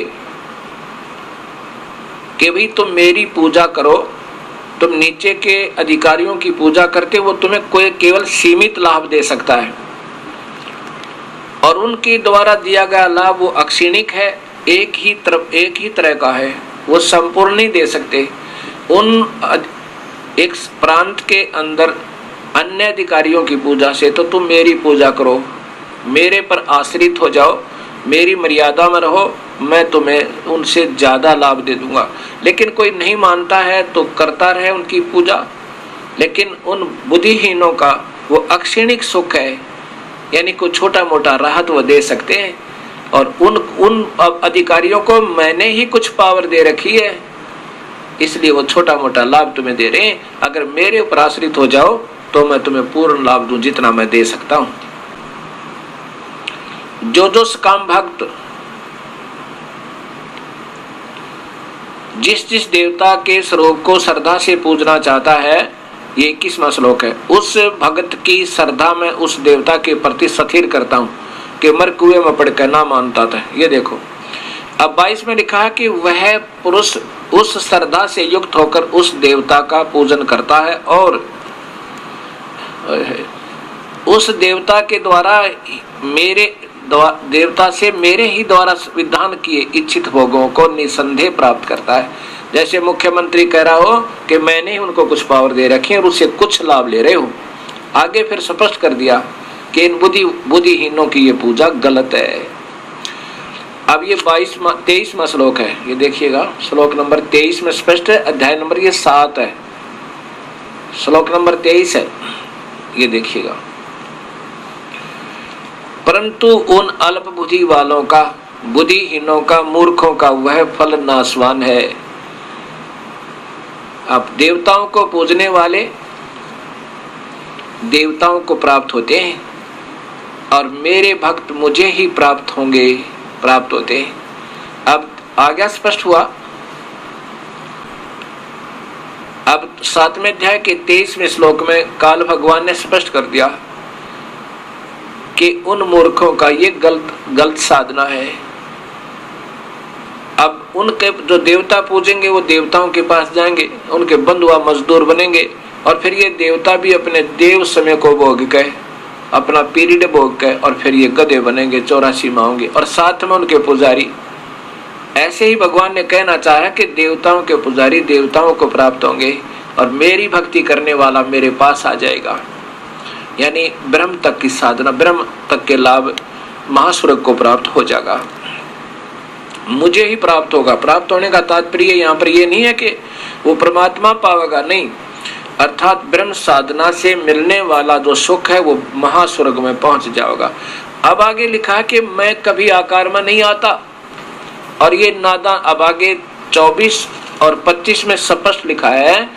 कि भाई तुम मेरी पूजा करो, तुम नीचे के अधिकारियों की पूजा करते, वो तुम्हें कोई केवल सीमित लाभ दे सकता है और उनके द्वारा दिया गया लाभ वो अक्षीणिक है, एक ही तरह का है, वो संपूर्ण नहीं दे सकते। उन एक प्रांत के अंदर अन्य अधिकारियों की पूजा से तो तुम मेरी पूजा करो, मेरे पर आश्रित हो जाओ, मेरी मर्यादा में रहो, मैं तुम्हें उनसे ज्यादा लाभ दे दूंगा। लेकिन कोई नहीं मानता है तो करता रहे उनकी पूजा, लेकिन उन बुद्धिहीनों का वो अक्षीणिक सुख है, यानी कोई छोटा मोटा राहत वो दे सकते हैं। और उन अधिकारियों को मैंने ही कुछ पावर दे रखी है, इसलिए वो छोटा मोटा लाभ तुम्हें दे रहे हैं। अगर मेरे ऊपर आश्रित हो जाओ तो मैं तुम्हें पूर्ण लाभ दूं जितना मैं दे सकता हूं। जो जो सकाम भक्त जिस देवता के स्वरूप को श्रद्धा से पूजना चाहता है, ये 21वां श्लोक है। उस भगत की श्रद्धा में उस देवता के प्रति स्थिर करता हूँ कि मर कुएं में पड़ कर ना मानता था। ये देखो अब 22 में लिखा है कि वह पुरुष उस श्रद्धा से युक्त होकर उस देवता का पूजन करता है और उस देवता के द्वारा देवता से मेरे ही द्वारा विधान किए इच्छित भोगों को निसंदेह प्राप्त करता है। जैसे मुख्यमंत्री कह रहा हो कि मैंने ही उनको कुछ पावर दे रखी है और उससे कुछ लाभ ले रहे हो। आगे फिर स्पष्ट कर दिया कि इन बुद्धिहीनों की ये पूजा गलत है। अब ये 23वां श्लोक है, ये देखिएगा श्लोक नंबर 23 में स्पष्ट है। अध्याय नंबर ये 7 है, श्लोक नंबर 23 है, ये देखिएगा। परंतु उन अल्प बुद्धि वालों का, बुद्धिहीनों का, मूर्खों का वह फल नाशवान है। अब देवताओं को पूजने वाले देवताओं को प्राप्त होते हैं और मेरे भक्त मुझे ही प्राप्त होते हैं। अब आगे स्पष्ट हुआ। अब 7वें अध्याय के 23वें श्लोक में काल भगवान ने स्पष्ट कर दिया कि उन मूर्खों का ये गलत साधना है। अब उनके जो देवता पूजेंगे वो देवताओं के पास जाएंगे, उनके बंधुआ मजदूर बनेंगे और फिर ये देवता भी अपने देव समय को भोग के, अपना पीरियड भोग के और फिर ये गधे बनेंगे, 84 माँ होंगे और साथ में उनके पुजारी। ऐसे ही भगवान ने कहना चाहा कि देवताओं के पुजारी देवताओं को प्राप्त होंगे और मेरी भक्ति करने वाला मेरे पास आ जाएगा। यानी ब्रह्म तक की साधना, ब्रह्म तक के लाभ महास्वर्ग को प्राप्त हो जाएगा, मुझे ही प्राप्त होगा। प्राप्त होने का तात्पर्य यहाँ पर ये नहीं है कि वो परमात्मा पावेगा, नहीं, अर्थात ब्रह्म साधना से मिलने वाला जो सुख है वो महास्वर्ग में पहुंच जाएगा। अब आगे लिखा है कि मैं कभी आकार में नहीं आता और ये नादान। अब आगे 24 और 25 में स्पष्ट लिखा है,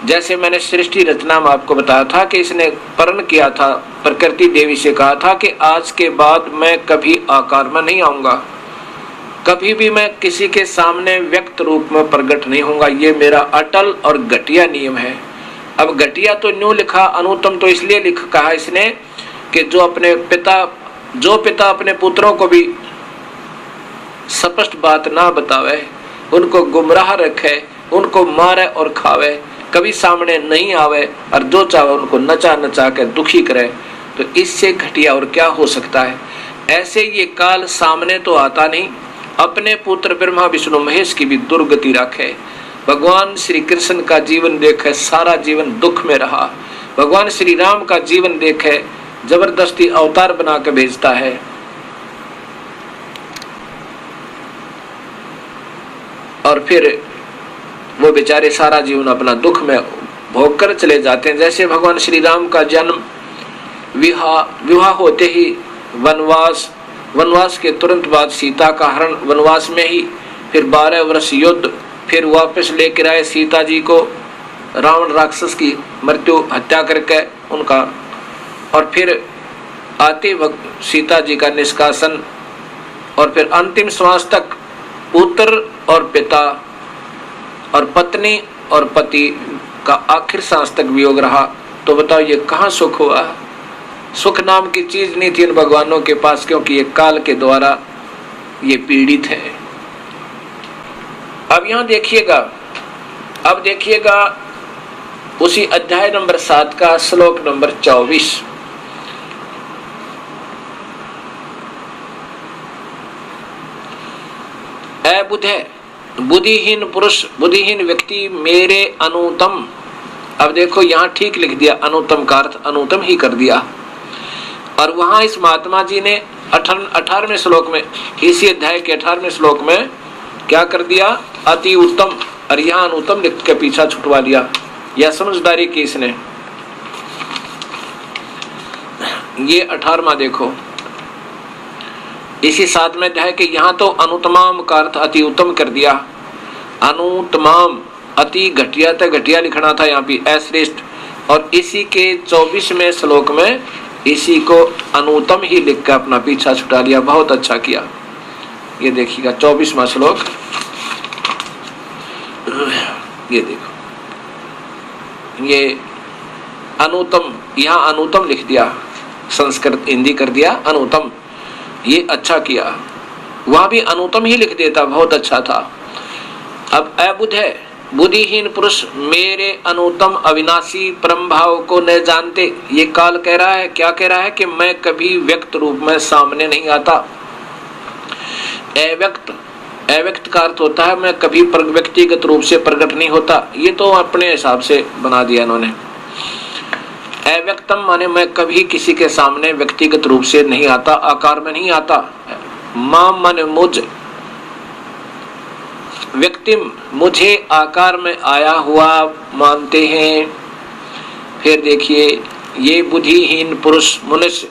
जैसे मैंने सृष्टि रचना में आपको बताया था कि इसने प्रण किया था, प्रकृति देवी से कहा था कि आज के बाद मैं कभी आकार में नहीं आऊंगा, कभी भी मैं किसी के सामने व्यक्त रूप में प्रकट नहीं होऊंगा। ये मेरा अटल और घटिया नियम है। अब घटिया तो न्यू लिखा, अनुत्तम तो इसलिए कहा इसने कि जो पिता अपने पुत्रों को भी स्पष्ट बात ना बतावे, उनको गुमराह रखे, उनको मारे और खावे, कभी सामने नहीं आवे और जो चाहे उनको नचा नचा के दुखी करे, तो इससे घटिया और क्या हो सकता है। ऐसे ये काल सामने तो आता नहीं, अपने पुत्र ब्रह्मा विष्णु महेश की भी दुर्गति रखे। भगवान श्री कृष्ण का जीवन देखे, सारा जीवन दुख में रहा। भगवान श्री राम का जीवन देखे, जबरदस्ती अवतार बना के भेजता है, और फिर वो बेचारे सारा जीवन अपना दुख में भोग कर चले जाते हैं। जैसे भगवान श्री राम का जन्म, विवाह होते ही वनवास के तुरंत बाद सीता का हरण वनवास में ही, फिर 12 वर्ष युद्ध, फिर वापस लेकर आए सीता जी को, रावण राक्षस की हत्या करके उनका, और फिर आते वक्त सीता जी का निष्कासन, और फिर अंतिम श्वास तक पुत्र और पिता और पत्नी और पति का आखिर सांस तक वियोग रहा। तो बताओ ये कहाँ सुख हुआ? सुख नाम की चीज नहीं थी इन भगवानों के पास, क्योंकि ये काल के द्वारा ये पीड़ित है। अब यहां देखिएगा, अब देखिएगा उसी अध्याय नंबर 7 का श्लोक नंबर 24। ऐ बुद्धे, बुद्धिहीन पुरुष, बुद्धिहीन व्यक्ति मेरे अनुतम। अब देखो यहाँ ठीक लिख दिया, अनुतम का अर्थ अनुतम ही कर दिया। और वहां इस महात्मा जी ने 18वें श्लोक में, इसी अध्याय के 18वें श्लोक में क्या कर दिया? अति उत्तम, और यहाँ अनुत्तम लिख के पीछा छुटवा दिया। यह समझदारी की इसने। ये 18वां देखो, इसी 7वें अध्याय के यहाँ तो अनुतमाम का अर्थ अति उत्तम कर दिया। अनुतमाम, अति घटिया था, घटिया लिखना था यहाँ पे अश्रेष्ठ। और इसी के 24वें श्लोक में इसी को अनुत्तम ही लिख कर अपना पीछा छुटा लिया। बहुत अच्छा किया। ये देखिएगा 24वां श्लोक, ये देखो, ये अनुतम, यहाँ अनुतम लिख दिया, संस्कृत हिंदी कर दिया अनुतम, ये अच्छा किया। वहां भी अनुतम ही लिख देता, बहुत अच्छा था। अब अबुध है, बुद्धिहीन पुरुष मेरे अनुतम अविनाशी परम भाव को न जानते। ये काल कह रहा है, क्या कह रहा है कि मैं कभी व्यक्त रूप में सामने नहीं आता। अव्यक्त, अव्यक्त का अर्थ होता है मैं कभी व्यक्तिगत रूप से प्रकट नहीं होता। ये तो अपने हिसाब से बना दिया इन्होंने। अव्यक्तम माने मैं कभी किसी के सामने व्यक्तिगत रूप से नहीं आता, आकार में नहीं आता। माम माने मुझ, व्यक्तिम मुझे आकार में आया हुआ मानते हैं। फिर देखिए ये बुद्धिहीन पुरुष मनुष्य,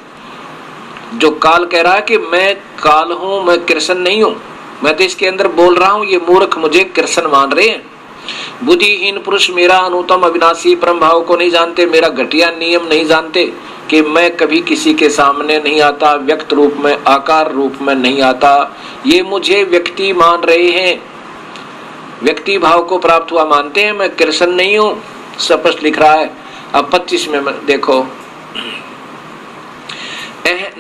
जो काल कह रहा है कि मैं काल हूं, मैं कृष्ण नहीं हूं, मैं तो इसके अंदर बोल रहा हूं, ये मूर्ख मुझे कृष्ण मान रहे हैं। बुद्धिहीन पुरुष मेरा अनुतम अविनाशी परम भाव को नहीं जानते, मेरा घटिया नियम नहीं जानते कि मैं कभी किसी के सामने नहीं आता, व्यक्त रूप में आकार रूप में नहीं आता। ये मुझे व्यक्ति मान रहे हैं, व्यक्ति भाव को प्राप्त हुआ मानते हैं, मैं कृष्ण नहीं हूं, स्पष्ट लिख रहा है। अब 25 में देखो,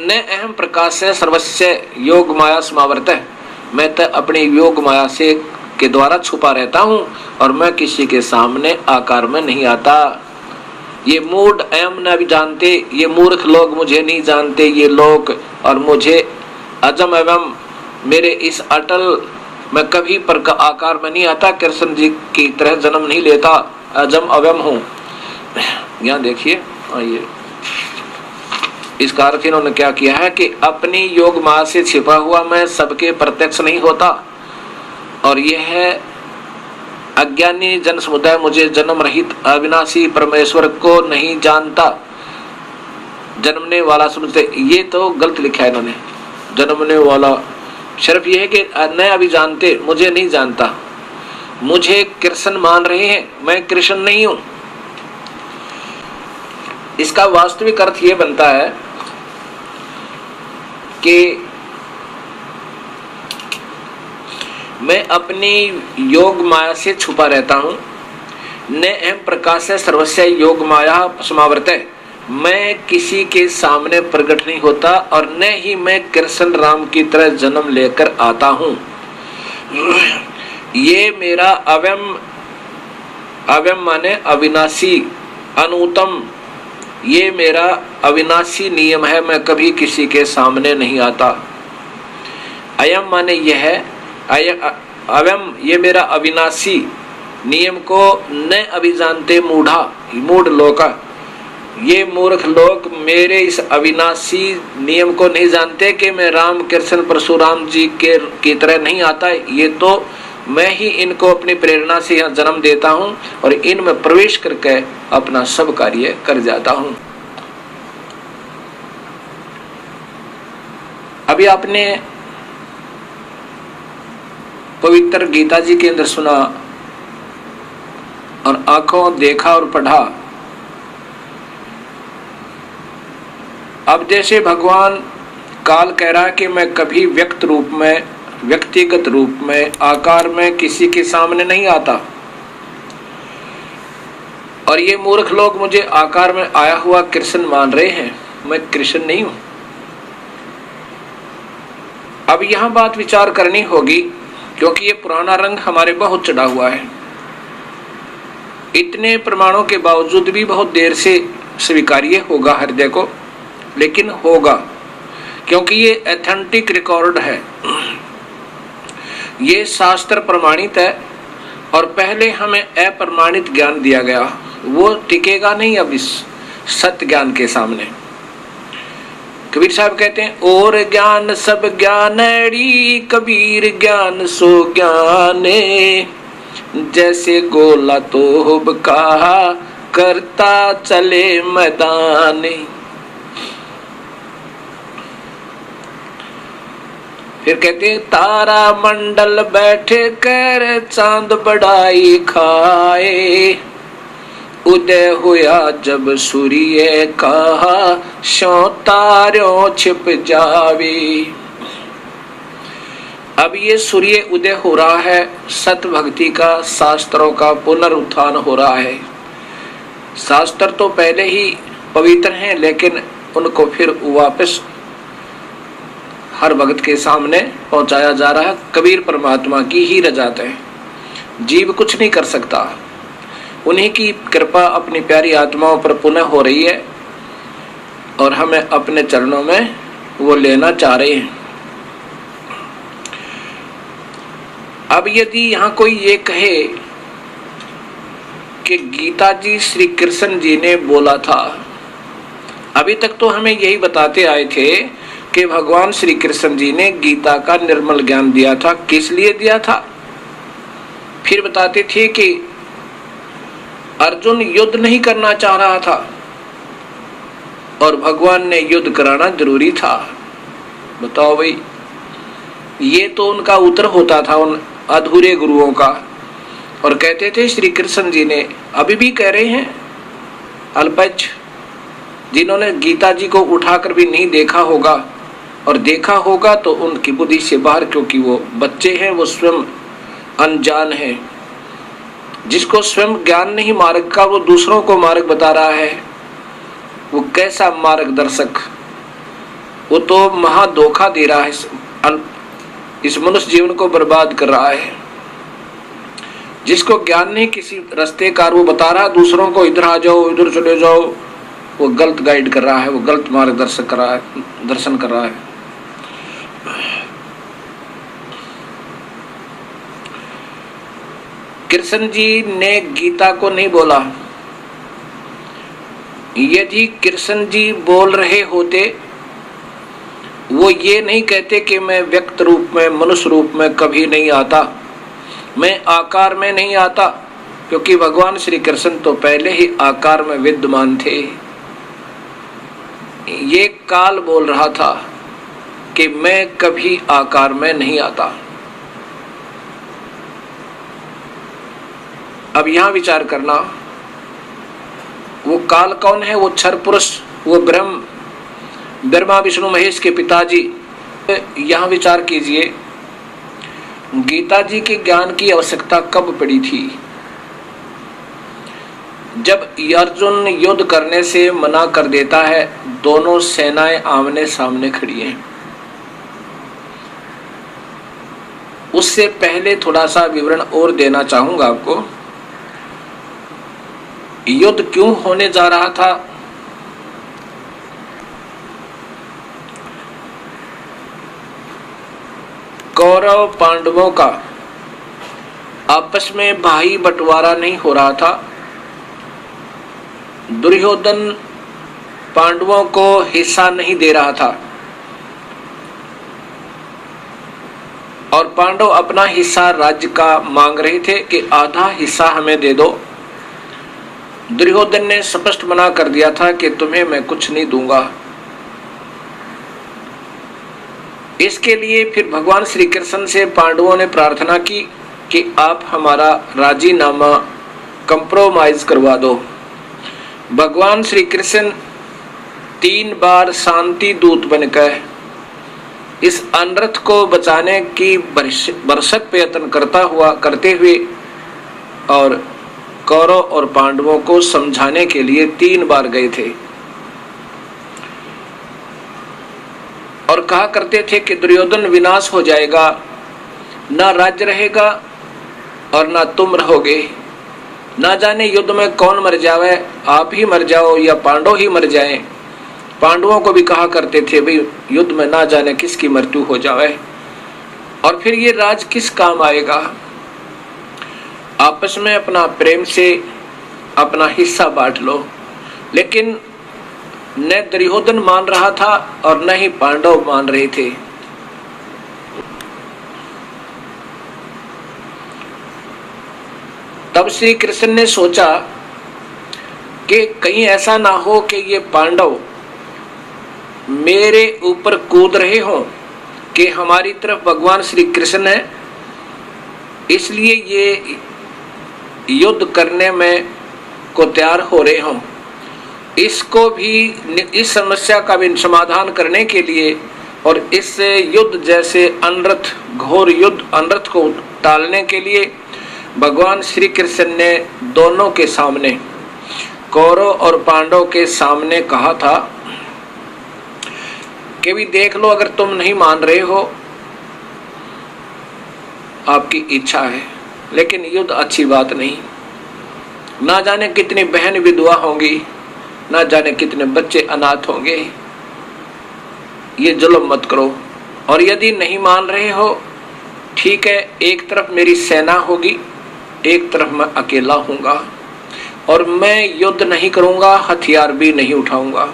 न अहम प्रकाश से सर्वस्य योग माया समावर्त है, मैं तो अपनी योग माया से के द्वारा छुपा रहता हूं और मैं किसी के सामने आकार में नहीं आता। ये मूढ़ एम न भी जानते, ये मूर्ख लोग मुझे नहीं जानते ये लोग, और मुझे अजम एवं मेरे इस अटल मैं कभी पर आकार में नहीं आता, कृष्ण जी की तरह जन्म नहीं लेता, अजम अवयम हूं। यहाँ देखिए ये इसका अर्थ इन्होंने क्या किया है कि अपनी योग माया से छिपा हुआ मैं सबके प्रत्यक्ष नहीं होता, और यह है अज्ञानी जन समुदाय मुझे जन्म रहित अविनाशी परमेश्वर को नहीं जानता, जन्मने वाला समझते। ये तो गलत लिखा है इन्होंने, जन्मने वाला। सिर्फ यह है कि न अभी जानते, मुझे नहीं जानता, मुझे कृष्ण मान रहे हैं, मैं कृष्ण नहीं हूं। इसका वास्तविक अर्थ यह बनता है कि मैं अपनी योग माया से छुपा रहता हूं। न अहम प्रकाश से सर्वस्य योग माया समावर्त है, मैं किसी के सामने प्रकट नहीं होता और न ही मैं कृष्ण राम की तरह जन्म लेकर आता हूं। ये मेरा अवयम, अवयम माने अविनाशी, अनुतम, ये मेरा अविनाशी नियम है, मैं कभी किसी के सामने नहीं आता। अयम माने यह है, अवयम ये मेरा अविनाशी नियम को न अभी जानते मूढ़ा, मूढ़ लोका, ये मूर्ख लोग मेरे इस अविनाशी नियम को नहीं जानते कि मैं राम कृष्ण परशुराम जी के की तरह नहीं आता। ये तो मैं ही इनको अपनी प्रेरणा से यहाँ जन्म देता हूँ और इनमें प्रवेश करके अपना सब कार्य कर जाता हूँ। अभी आपने पवित्र गीता जी के अंदर सुना और आंखों देखा और पढ़ा। अब जैसे भगवान काल कह रहा है कि मैं कभी व्यक्त रूप में, व्यक्तिगत रूप में, आकार में किसी के सामने नहीं आता, और ये मूर्ख लोग मुझे आकार में आया हुआ कृष्ण मान रहे हैं, मैं कृष्ण नहीं हूं। अब यहां बात विचार करनी होगी, क्योंकि ये पुराना रंग हमारे बहुत चढ़ा हुआ है। इतने प्रमाणों के बावजूद भी बहुत देर से स्वीकार्य होगा हृदय को, लेकिन होगा, क्योंकि ये ऑथेंटिक रिकॉर्ड है, ये शास्त्र प्रमाणित है। और पहले हमें अप्रमाणित ज्ञान दिया गया, वो टिकेगा नहीं अब इस सत्य ज्ञान के सामने। कबीर साहब कहते हैं, और ज्ञान सब ज्ञानड़ी, कबीर ज्ञान सो ज्ञाने, जैसे गोला तोब कहा करता चले मैदाने। फिर कहते हैं, तारा मंडल बैठे कर चांद बड़ाई खाए, उदय हुआ जब सूर्य कहा शो तारों छिप जावे। अब ये सूर्य उदय हो रहा है, सत भक्ति का, शास्त्रों का पुनरुत्थान हो रहा है। शास्त्र तो पहले ही पवित्र हैं, लेकिन उनको फिर वापस हर भक्त के सामने पहुंचाया जा रहा है। कबीर परमात्मा की ही रजात है, जीव कुछ नहीं कर सकता। उन्हीं की कृपा अपनी प्यारी आत्माओं पर पुनः हो रही है और हमें अपने चरणों में वो लेना चाह रहे हैं। अब यदि यहाँ कोई ये कहे कि गीता जी श्री कृष्ण जी ने बोला था, अभी तक तो हमें यही बताते आए थे कि भगवान श्री कृष्ण जी ने गीता का निर्मल ज्ञान दिया था। किस लिए दिया था? फिर बताते थे कि अर्जुन युद्ध नहीं करना चाह रहा था और भगवान ने युद्ध कराना जरूरी था। बताओ भाई, ये तो उनका उत्तर होता था उन अधूरे गुरुओं का। और कहते थे श्री कृष्ण जी ने, अभी भी कह रहे हैं, अल्पज जिन्होंने गीता जी को उठाकर भी नहीं देखा होगा और देखा होगा तो उनकी बुद्धि से बाहर, क्योंकि वो बच्चे हैं, वो स्वयं अनजान है। जिसको स्वयं ज्ञान नहीं मार्ग का, वो दूसरों को मार्ग बता रहा है, वो कैसा मार्गदर्शक। वो तो महा धोखा दे रहा है, इस मनुष्य जीवन को बर्बाद कर रहा है। जिसको ज्ञान नहीं किसी रास्ते का, वो बता रहा दूसरों को इधर आ जाओ, इधर चले जाओ, वो गलत गाइड कर रहा है, वो गलत मार्गदर्शक कर रहा है, दर्शन कर रहा है। कृष्ण जी ने गीता को नहीं बोला। यदि कृष्ण जी बोल रहे होते, वो ये नहीं कहते कि मैं व्यक्त रूप में, मनुष्य रूप में कभी नहीं आता, मैं आकार में नहीं आता, क्योंकि भगवान श्री कृष्ण तो पहले ही आकार में विद्यमान थे। ये काल बोल रहा था कि मैं कभी आकार में नहीं आता। अब यहां विचार करना, वो काल कौन है? वो क्षर पुरुष, वो ब्रह्मा विष्णु महेश के पिताजी। यहां विचार कीजिए, गीता जी के ज्ञान की आवश्यकता कब पड़ी थी? जब अर्जुन युद्ध करने से मना कर देता है, दोनों सेनाएं आमने सामने खड़ी हैं। उससे पहले थोड़ा सा विवरण और देना चाहूंगा आपको। युद्ध क्यों होने जा रहा था? कौरव पांडवों का आपस में भाई बंटवारा नहीं हो रहा था। दुर्योधन पांडवों को हिस्सा नहीं दे रहा था और पांडव अपना हिस्सा राज्य का मांग रहे थे कि आधा हिस्सा हमें दे दो। दुर्योधन ने स्पष्ट मना कर दिया था कि तुम्हें मैं कुछ नहीं दूंगा। इसके लिए फिर भगवान श्री कृष्ण से पांडवों ने प्रार्थना की कि आप हमारा राजीनामा कंप्रोमाइज करवा दो। भगवान श्री कृष्ण 3 बार शांति दूत बनकर इस अनर्थ को बचाने की भरसक प्रयत्न करते हुए और कौरव और पांडवों को समझाने के लिए 3 बार गए थे और कहा करते थे कि दुर्योधन विनाश हो जाएगा, ना राज्य रहेगा और ना तुम रहोगे। ना जाने युद्ध में कौन मर जावे, आप ही मर जाओ या पांडव ही मर जाएं। पांडवों को भी कहा करते थे भाई युद्ध में ना जाने किसकी मृत्यु हो जावे और फिर ये राज किस काम आएगा। आपस में अपना प्रेम से अपना हिस्सा बांट लो। लेकिन न दुर्योधन मान रहा था और न ही पांडव मान रहे थे। तब श्री कृष्ण ने सोचा कि कहीं ऐसा ना हो कि ये पांडव मेरे ऊपर कूद रहे हों कि हमारी तरफ भगवान श्री कृष्ण है, इसलिए ये युद्ध करने में को तैयार हो रहे हों। इसको भी, इस समस्या का भी समाधान करने के लिए और इस युद्ध जैसे अनर्थ, घोर युद्ध अनर्थ को टालने के लिए भगवान श्री कृष्ण ने दोनों के सामने कौरव और पांडव के सामने कहा था कि भी देख लो, अगर तुम नहीं मान रहे हो, आपकी इच्छा है, लेकिन युद्ध अच्छी बात नहीं। ना जाने कितनी बहन विधवा होंगी, ना जाने कितने बच्चे अनाथ होंगे। ये जुल्म मत करो। और यदि नहीं मान रहे हो, ठीक है, एक तरफ मेरी सेना होगी, एक तरफ मैं अकेला हूँगा, और मैं युद्ध नहीं करूँगा, हथियार भी नहीं उठाऊँगा।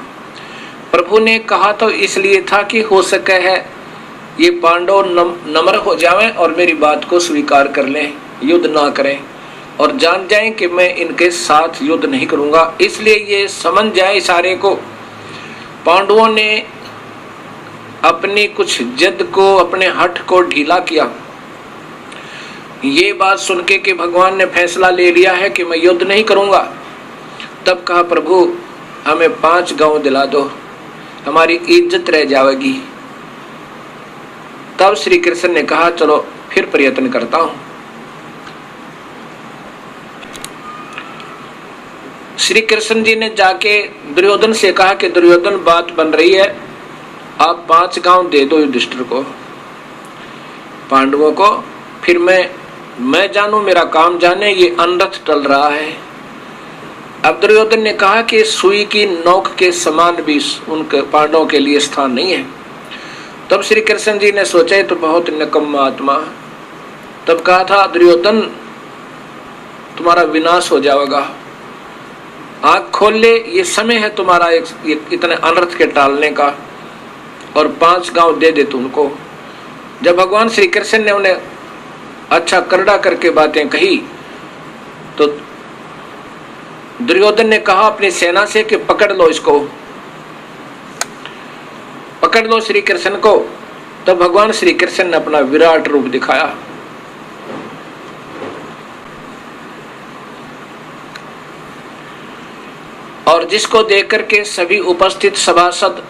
प्रभु ने कहा तो इसलिए था कि हो सके है ये पांडव नम्र हो जाएं और मेरी बात को स्वीकार कर लें, युद्ध ना करें और जान जाएं कि मैं इनके साथ युद्ध नहीं करूँगा। इसलिए ये समझ जाए इशारे को। पांडवों ने अपनी कुछ जिद को, अपने हठ को ढीला किया। ये बात सुन के कि भगवान ने फैसला ले लिया है कि मैं युद्ध नहीं करूँगा, तब कहा प्रभु हमें 5 गांव दिला दो, हमारी इज्जत रह जाएगी। तब श्री कृष्ण ने कहा चलो फिर प्रयत्न करता हूं। श्री कृष्ण जी ने जाके दुर्योधन से कहा कि दुर्योधन बात बन रही है, आप 5 गांव दे दो युधिष्ठिर को, पांडवों को, फिर मैं जानू, मेरा काम जाने, ये अनर्थ टल रहा है। अब दुर्योधन ने कहा कि सुई की नोक के समान भी उनके पांडवों के लिए स्थान नहीं है। तब श्री कृष्ण जी ने सोचा तो बहुत निकम्मा आत्मा। तब कहा था दुर्योधन तुम्हारा विनाश हो जाएगा, आंख खोल ले, ये समय है तुम्हारा इतने अनर्थ के टालने का, और 5 गांव दे दे तुमको। जब भगवान श्री कृष्ण ने उन्हें अच्छा करड़ा करके बातें कही तो दुर्योधन ने कहा अपनी सेना से कि पकड़ लो इसको, पकड़ लो श्री कृष्ण को। तब भगवान श्री कृष्ण ने अपना विराट रूप दिखाया। और जिसको देख करके सभी उपस्थित सभासद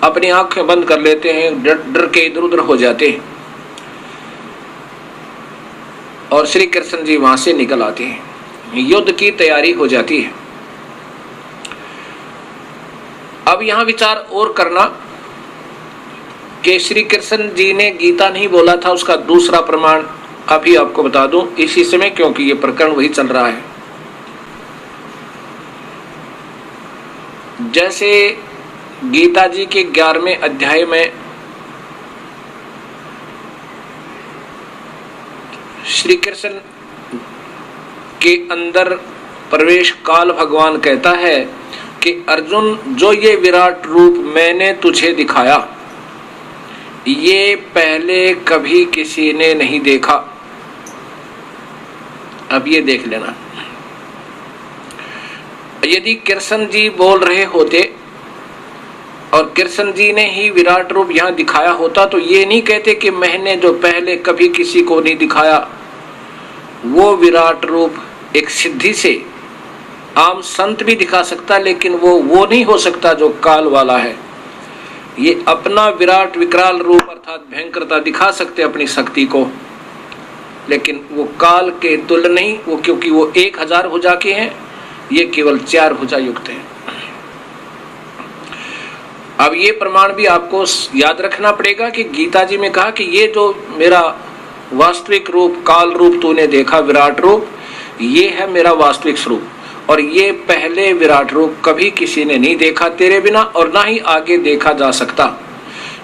अपनी आंखें बंद कर लेते हैं, डर के इधर उधर हो जाते हैं, और श्री कृष्ण जी वहां से निकल आते हैं। युद्ध की तैयारी हो जाती है। अब यहां विचार और करना कि श्री कृष्ण जी ने गीता नहीं बोला था, उसका दूसरा प्रमाण अभी आपको बता दूं इसी समय, क्योंकि ये प्रकरण वही चल रहा है। जैसे गीता जी के 11वें अध्याय में श्री कृष्ण के अंदर प्रवेश काल भगवान कहता है कि अर्जुन, जो ये विराट रूप मैंने तुझे दिखाया, ये पहले कभी किसी ने नहीं देखा। अब ये देख लेना, यदि कृष्ण जी बोल रहे होते और कृष्ण जी ने ही विराट रूप यहां दिखाया होता तो ये नहीं कहते कि मैंने जो पहले कभी किसी को नहीं दिखाया। वो विराट रूप एक सिद्धि से आम संत भी दिखा सकता, लेकिन वो नहीं हो सकता जो काल वाला है। ये अपना विराट विकराल रूप अर्थात भयंकरता दिखा सकते अपनी शक्ति को, लेकिन वो काल के तुल्य नहीं, वो क्योंकि वो 1000 भुजा के हैं, ये केवल 4 भुजा युक्त हैं। अब ये प्रमाण भी आपको याद रखना पड़ेगा कि गीता जी में कहा कि ये जो मेरा वास्तविक रूप, काल रूप तूने देखा, विराट रूप, ये है मेरा वास्तविक स्वरूप, और ये पहले विराट रूप कभी किसी ने नहीं देखा तेरे बिना, और ना ही आगे देखा जा सकता,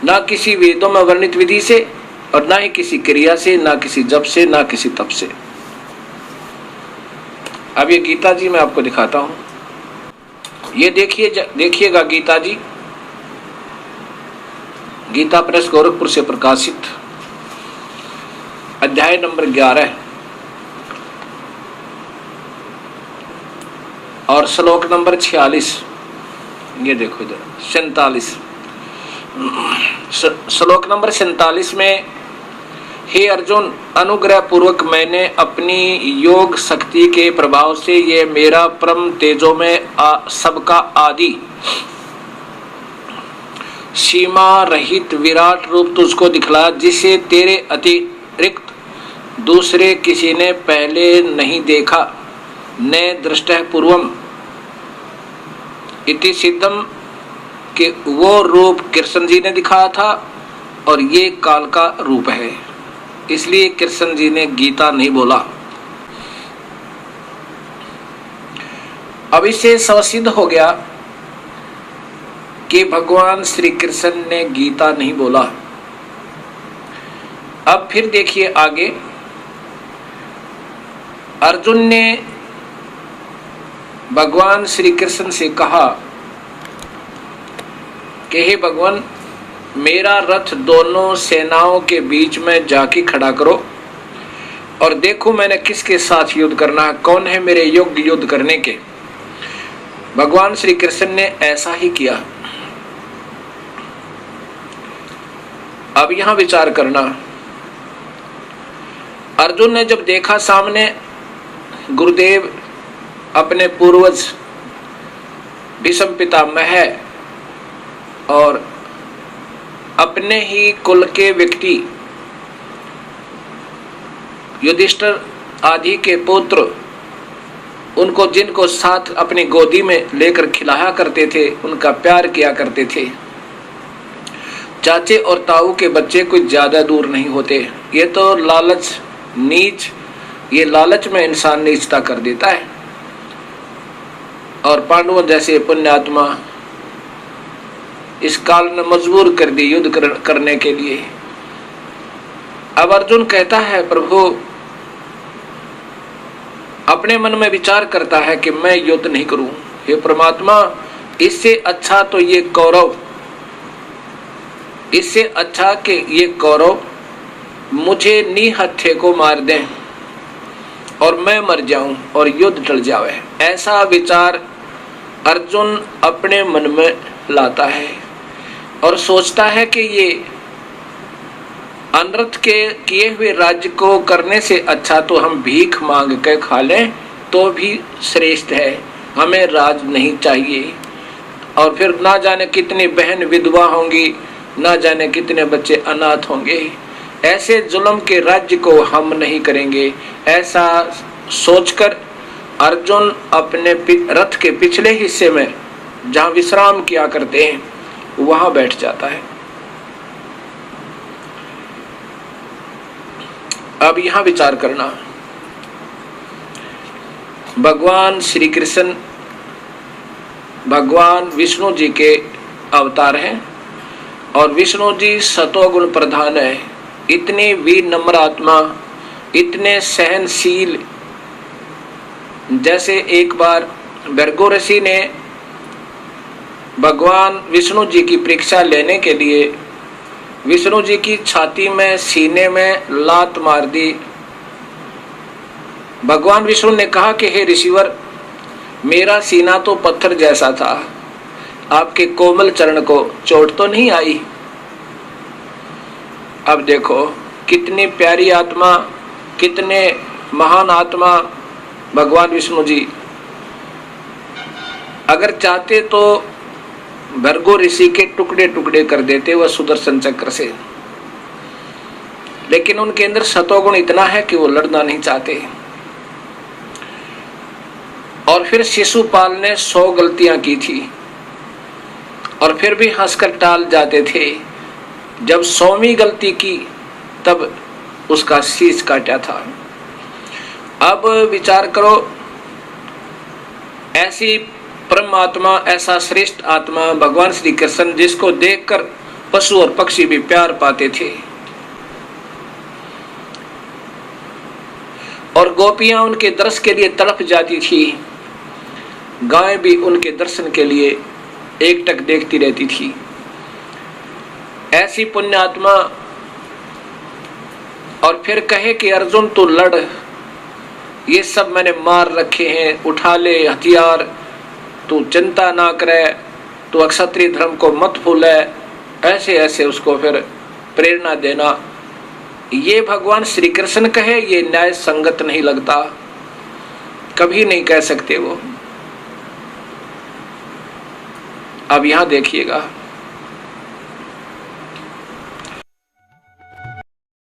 ना किसी वेदों में वर्णित विधि से, और ना ही किसी क्रिया से, ना किसी जप से, ना किसी तप से। अब ये गीता जी मैं आपको दिखाता हूं। ये देखिएगा गीता जी, गीता प्रेस गोरखपुर से प्रकाशित, अध्याय नंबर 11 और श्लोक नंबर 46। ये देखो इधर 47, श्लोक नंबर 47 में, हे अर्जुन, अनुग्रह पूर्वक मैंने अपनी योग शक्ति के प्रभाव से ये मेरा परम तेजो में सबका आदि सीमा रहित विराट रूप तुझको दिखलाया, जिसे तेरे अतिरिक्त दूसरे किसी ने पहले नहीं देखा, न दृष्टः पूर्वम, इति सिद्धम कि वो रूप कृष्ण जी ने दिखाया था और ये काल का रूप है, इसलिए कृष्ण जी ने गीता नहीं बोला। अब इससे स्वसिद्ध हो गया कि भगवान श्री कृष्ण ने गीता नहीं बोला। अब फिर देखिए आगे, अर्जुन ने भगवान श्री कृष्ण से कहा कि हे भगवान, मेरा रथ दोनों सेनाओं के बीच में जाके खड़ा करो और देखो मैंने किसके साथ युद्ध करना है, कौन है मेरे योग्य युद्ध करने के। भगवान श्री कृष्ण ने ऐसा ही किया। अब यहां विचार करना, अर्जुन ने जब देखा सामने गुरुदेव अपने पूर्वज भीष्म पितामह है और अपने ही कुल के व्यक्ति युधिष्ठिर आदि के पुत्र, उनको जिनको साथ अपनी गोदी में लेकर खिलाया करते थे, उनका प्यार किया करते थे। चाचे और ताऊ के बच्चे कुछ ज्यादा दूर नहीं होते। ये तो लालच नीच, ये लालच में इंसान नीचता कर देता है। और पांडवों जैसे पुण्यात्मा इस काल ने मजबूर कर दी युद्ध करने के लिए। अब अर्जुन कहता है, प्रभु, अपने मन में विचार करता है कि मैं युद्ध नहीं करूं। हे परमात्मा, इससे अच्छा तो ये कौरव, इससे अच्छा कि ये कौरव मुझे निहत्थे को मार दें और मैं मर जाऊं और युद्ध टल जावे। ऐसा विचार अर्जुन अपने मन में लाता है और सोचता है कि ये अनर्थ के किए हुए राज्य को करने से अच्छा तो हम भीख मांग के खा लें तो भी श्रेष्ठ है, हमें राज नहीं चाहिए। और फिर ना जाने कितनी बहन विधवा होंगी, ना जाने कितने बच्चे अनाथ होंगे। ऐसे जुल्म के राज्य को हम नहीं करेंगे। ऐसा सोचकर अर्जुन अपने रथ के पिछले हिस्से में जहां विश्राम किया करते हैं वहां बैठ जाता है। अब यहां विचार करना, भगवान श्री कृष्ण भगवान विष्णु जी के अवतार हैं और विष्णु जी सतोगुण प्रधान है। इतने विनम्र आत्मा, इतने सहनशील। जैसे एक बार भृगु ऋषि ने भगवान विष्णु जी की परीक्षा लेने के लिए विष्णु जी की छाती में, सीने में लात मार दी। भगवान विष्णु ने कहा कि हे ऋषिवर, मेरा सीना तो पत्थर जैसा था, आपके कोमल चरण को चोट तो नहीं आई। अब देखो कितनी प्यारी आत्मा, कितने महान आत्मा भगवान विष्णु जी। अगर चाहते तो भृगु ऋषि के टुकड़े टुकड़े कर देते वह सुदर्शन चक्र से, लेकिन उनके अंदर सतोगुण इतना है कि वो लड़ना नहीं चाहते। और फिर शिशुपाल ने 100 गलतियां की थी और फिर भी हंसकर टाल जाते थे। जब 100वीं गलती की तब उसका शीश काटा था। अब विचार करो, ऐसी परमात्मा, ऐसा श्रेष्ठ आत्मा भगवान श्री कृष्ण, जिसको देखकर पशु और पक्षी भी प्यार पाते थे और गोपियां उनके दर्शन के लिए तड़प जाती थी, गाय भी उनके दर्शन के लिए एकटक देखती रहती थी। ऐसी पुण्यात्मा और फिर कहे कि अर्जुन तू लड़, ये सब मैंने मार रखे हैं, उठा ले हथियार, तू चिंता ना करे, तू अक्षत्रिय धर्म को मत भूले। ऐसे ऐसे उसको फिर प्रेरणा देना, ये भगवान श्री कृष्ण कहे, ये न्याय संगत नहीं लगता, कभी नहीं कह सकते वो। अब यहां देखिएगा,